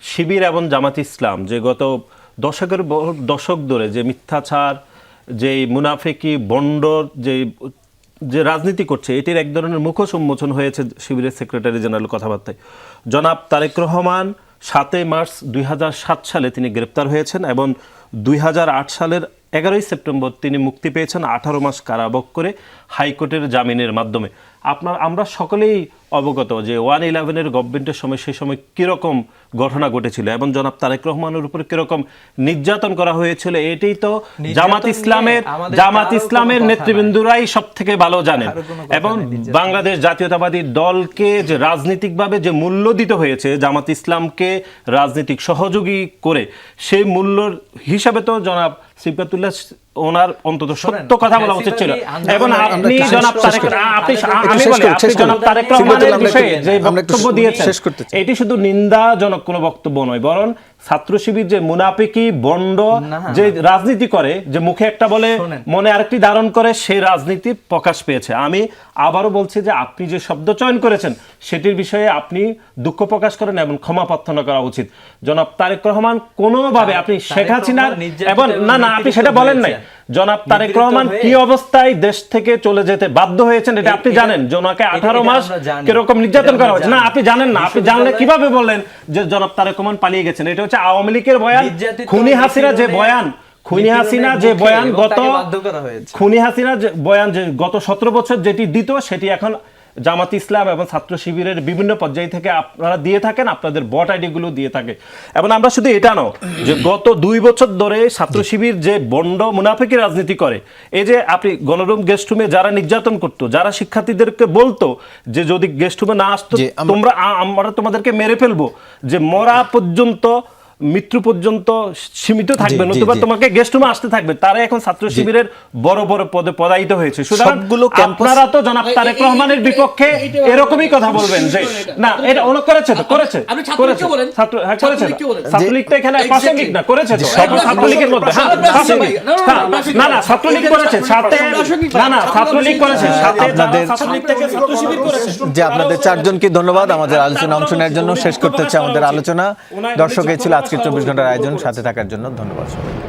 শিবির এবং জামাত ইসলাম যে গত দশক ধরে যে মিথ্যাচার, যে মুনাফিকি বন্ডর যে রাজনীতি করছে, এটির এক ধরনের মুখোশ উন্মোচন হয়েছে শিবিরের সেক্রেটারি জেনারেল কথাবার্তায়। জনাব তারেক রহমান 7 মার্চ 2007 সালে তিনি গ্রেপ্তার হয়েছেন এবং 2008 সালের 11 সেপ্টেম্বর তিনি মুক্তি পেয়েছেন 18 মাস কারাভোগ করে হাইকোর্টের জামিনের মাধ্যমে। আমরা সকলেই অবগত যে 111-এর গভর্নমেন্টের সময় সেই সময় কীরকম ঘটনা ঘটেছিল এবং জনাব তারেক রহমানের উপর কীরকম নির্যাতন করা হয়েছিল, এটাই তো জামাত ইসলামের নেতৃবৃন্দরাই সব থেকে ভালো জানেন। এবং বাংলাদেশ জাতীয়তাবাদী দলকে যে রাজনীতিকভাবে যে মূল্য দিতে হয়েছে, জামাত ইসলামকে রাজনৈতিক সহযোগী করে, সেই মূল্যর হিসাবে তো জনাব সিফাতুল্লাহ ওনার অন্তত সত্য কথা বলা উচিত ছিল। এবং আপনি জনাব তারেক রহমানের বিষয়ে যে বক্তব্য দিয়েছেন, এটি শুধু নিন্দাজনক কোনো বক্তব্য নয়, বরং ছাত্র শিবির যে মুনাফিকি বন্ড যে রাজনীতি করে, যে মুখে একটা বলে মনে আরেকটি ধারণ করে, সেই রাজনীতির প্রকাশ পেয়েছে। আমি আবারও বলছি যে আপনি যে শব্দ চয়ন করেছেন সেটির বিষয়ে আপনি দুঃখ প্রকাশ করেন এবং ক্ষমা প্রার্থনা করা উচিত। জনাব তারেক রহমান কোনোভাবে, আপনি শেখ হাসিনার এবং না আপনি সেটা বলেন নাই, জনাব তারেক রহমান কি অবস্থায় দেশ থেকে চলে যেতে বাধ্য হয়েছেন এটা আপনি জানেন। জনাকে 18 মাস কিরকম নির্যাতন করা হয়েছে, না আপনি জানেন না, আপনি জানলে কিভাবে বললেন যে জনাব তারেক রহমান পালিয়ে গেছেন? এটা হচ্ছে আওয়ামী লীগের বয়ান, খুনি হাসিনা যে বয়ান, যে গত 17 বছর যেটি দিত, সেটি এখন জামাত ইসলাম এবং ছাত্র শিবিরের বিভিন্ন পর্যায় থেকে আপনারা দিয়ে থাকেন, আপনাদের ভোট আইডিগুলো দিয়ে থাকে। এবং আমরা শুধু এটা নয়, যে গত 2 বছর ধরে ছাত্র শিবির যে বন্ড মুনাফিকি রাজনীতি করে, এই যে আপনি গণরুম গেস্ট রুমে যারা নির্যাতন করতো, যারা শিক্ষার্থীদেরকে বলতো যে যদি গেস্ট রুমে না আসতো আমরা তোমাদেরকে মেরে ফেলবো, যে মরা পর্যন্ত, মৃত্যু পর্যন্ত সীমিত থাকবে, নতুবা তোমাকে গেস্ট রুমে আসতে থাকবে, তারা এখন ছাত্র শিবিরের বড় বড় পদে পদায়িত হয়েছে। সুতরাং আপনারা তো জনাব তারেক রহমানের বিপক্ষে এরকমই কথা বলবেন যে না, এটা অনেক করেছে তো, করেছে ছাত্রলীগটা এখানে প্রাসঙ্গিক না, করেছে তো ছাত্রলীগের মধ্যে, না ছাত্রলীগ করেছে সাথে, না ছাত্রলীগ করেছে সাথে, ছাত্রলীগ থেকে ছাত্র শিবির করেছে। যে আপনাদের 4 জনকে ধন্যবাদ আমাদের আলোচনা অংশ নেওয়ার জন্য। শেষ করতে হচ্ছে আমাদের আলোচনা। দর্শক, এই ছিল আজকের 24 ঘন্টার আয়োজন। সাথে থাকার জন্য ধন্যবাদ সবাইকে।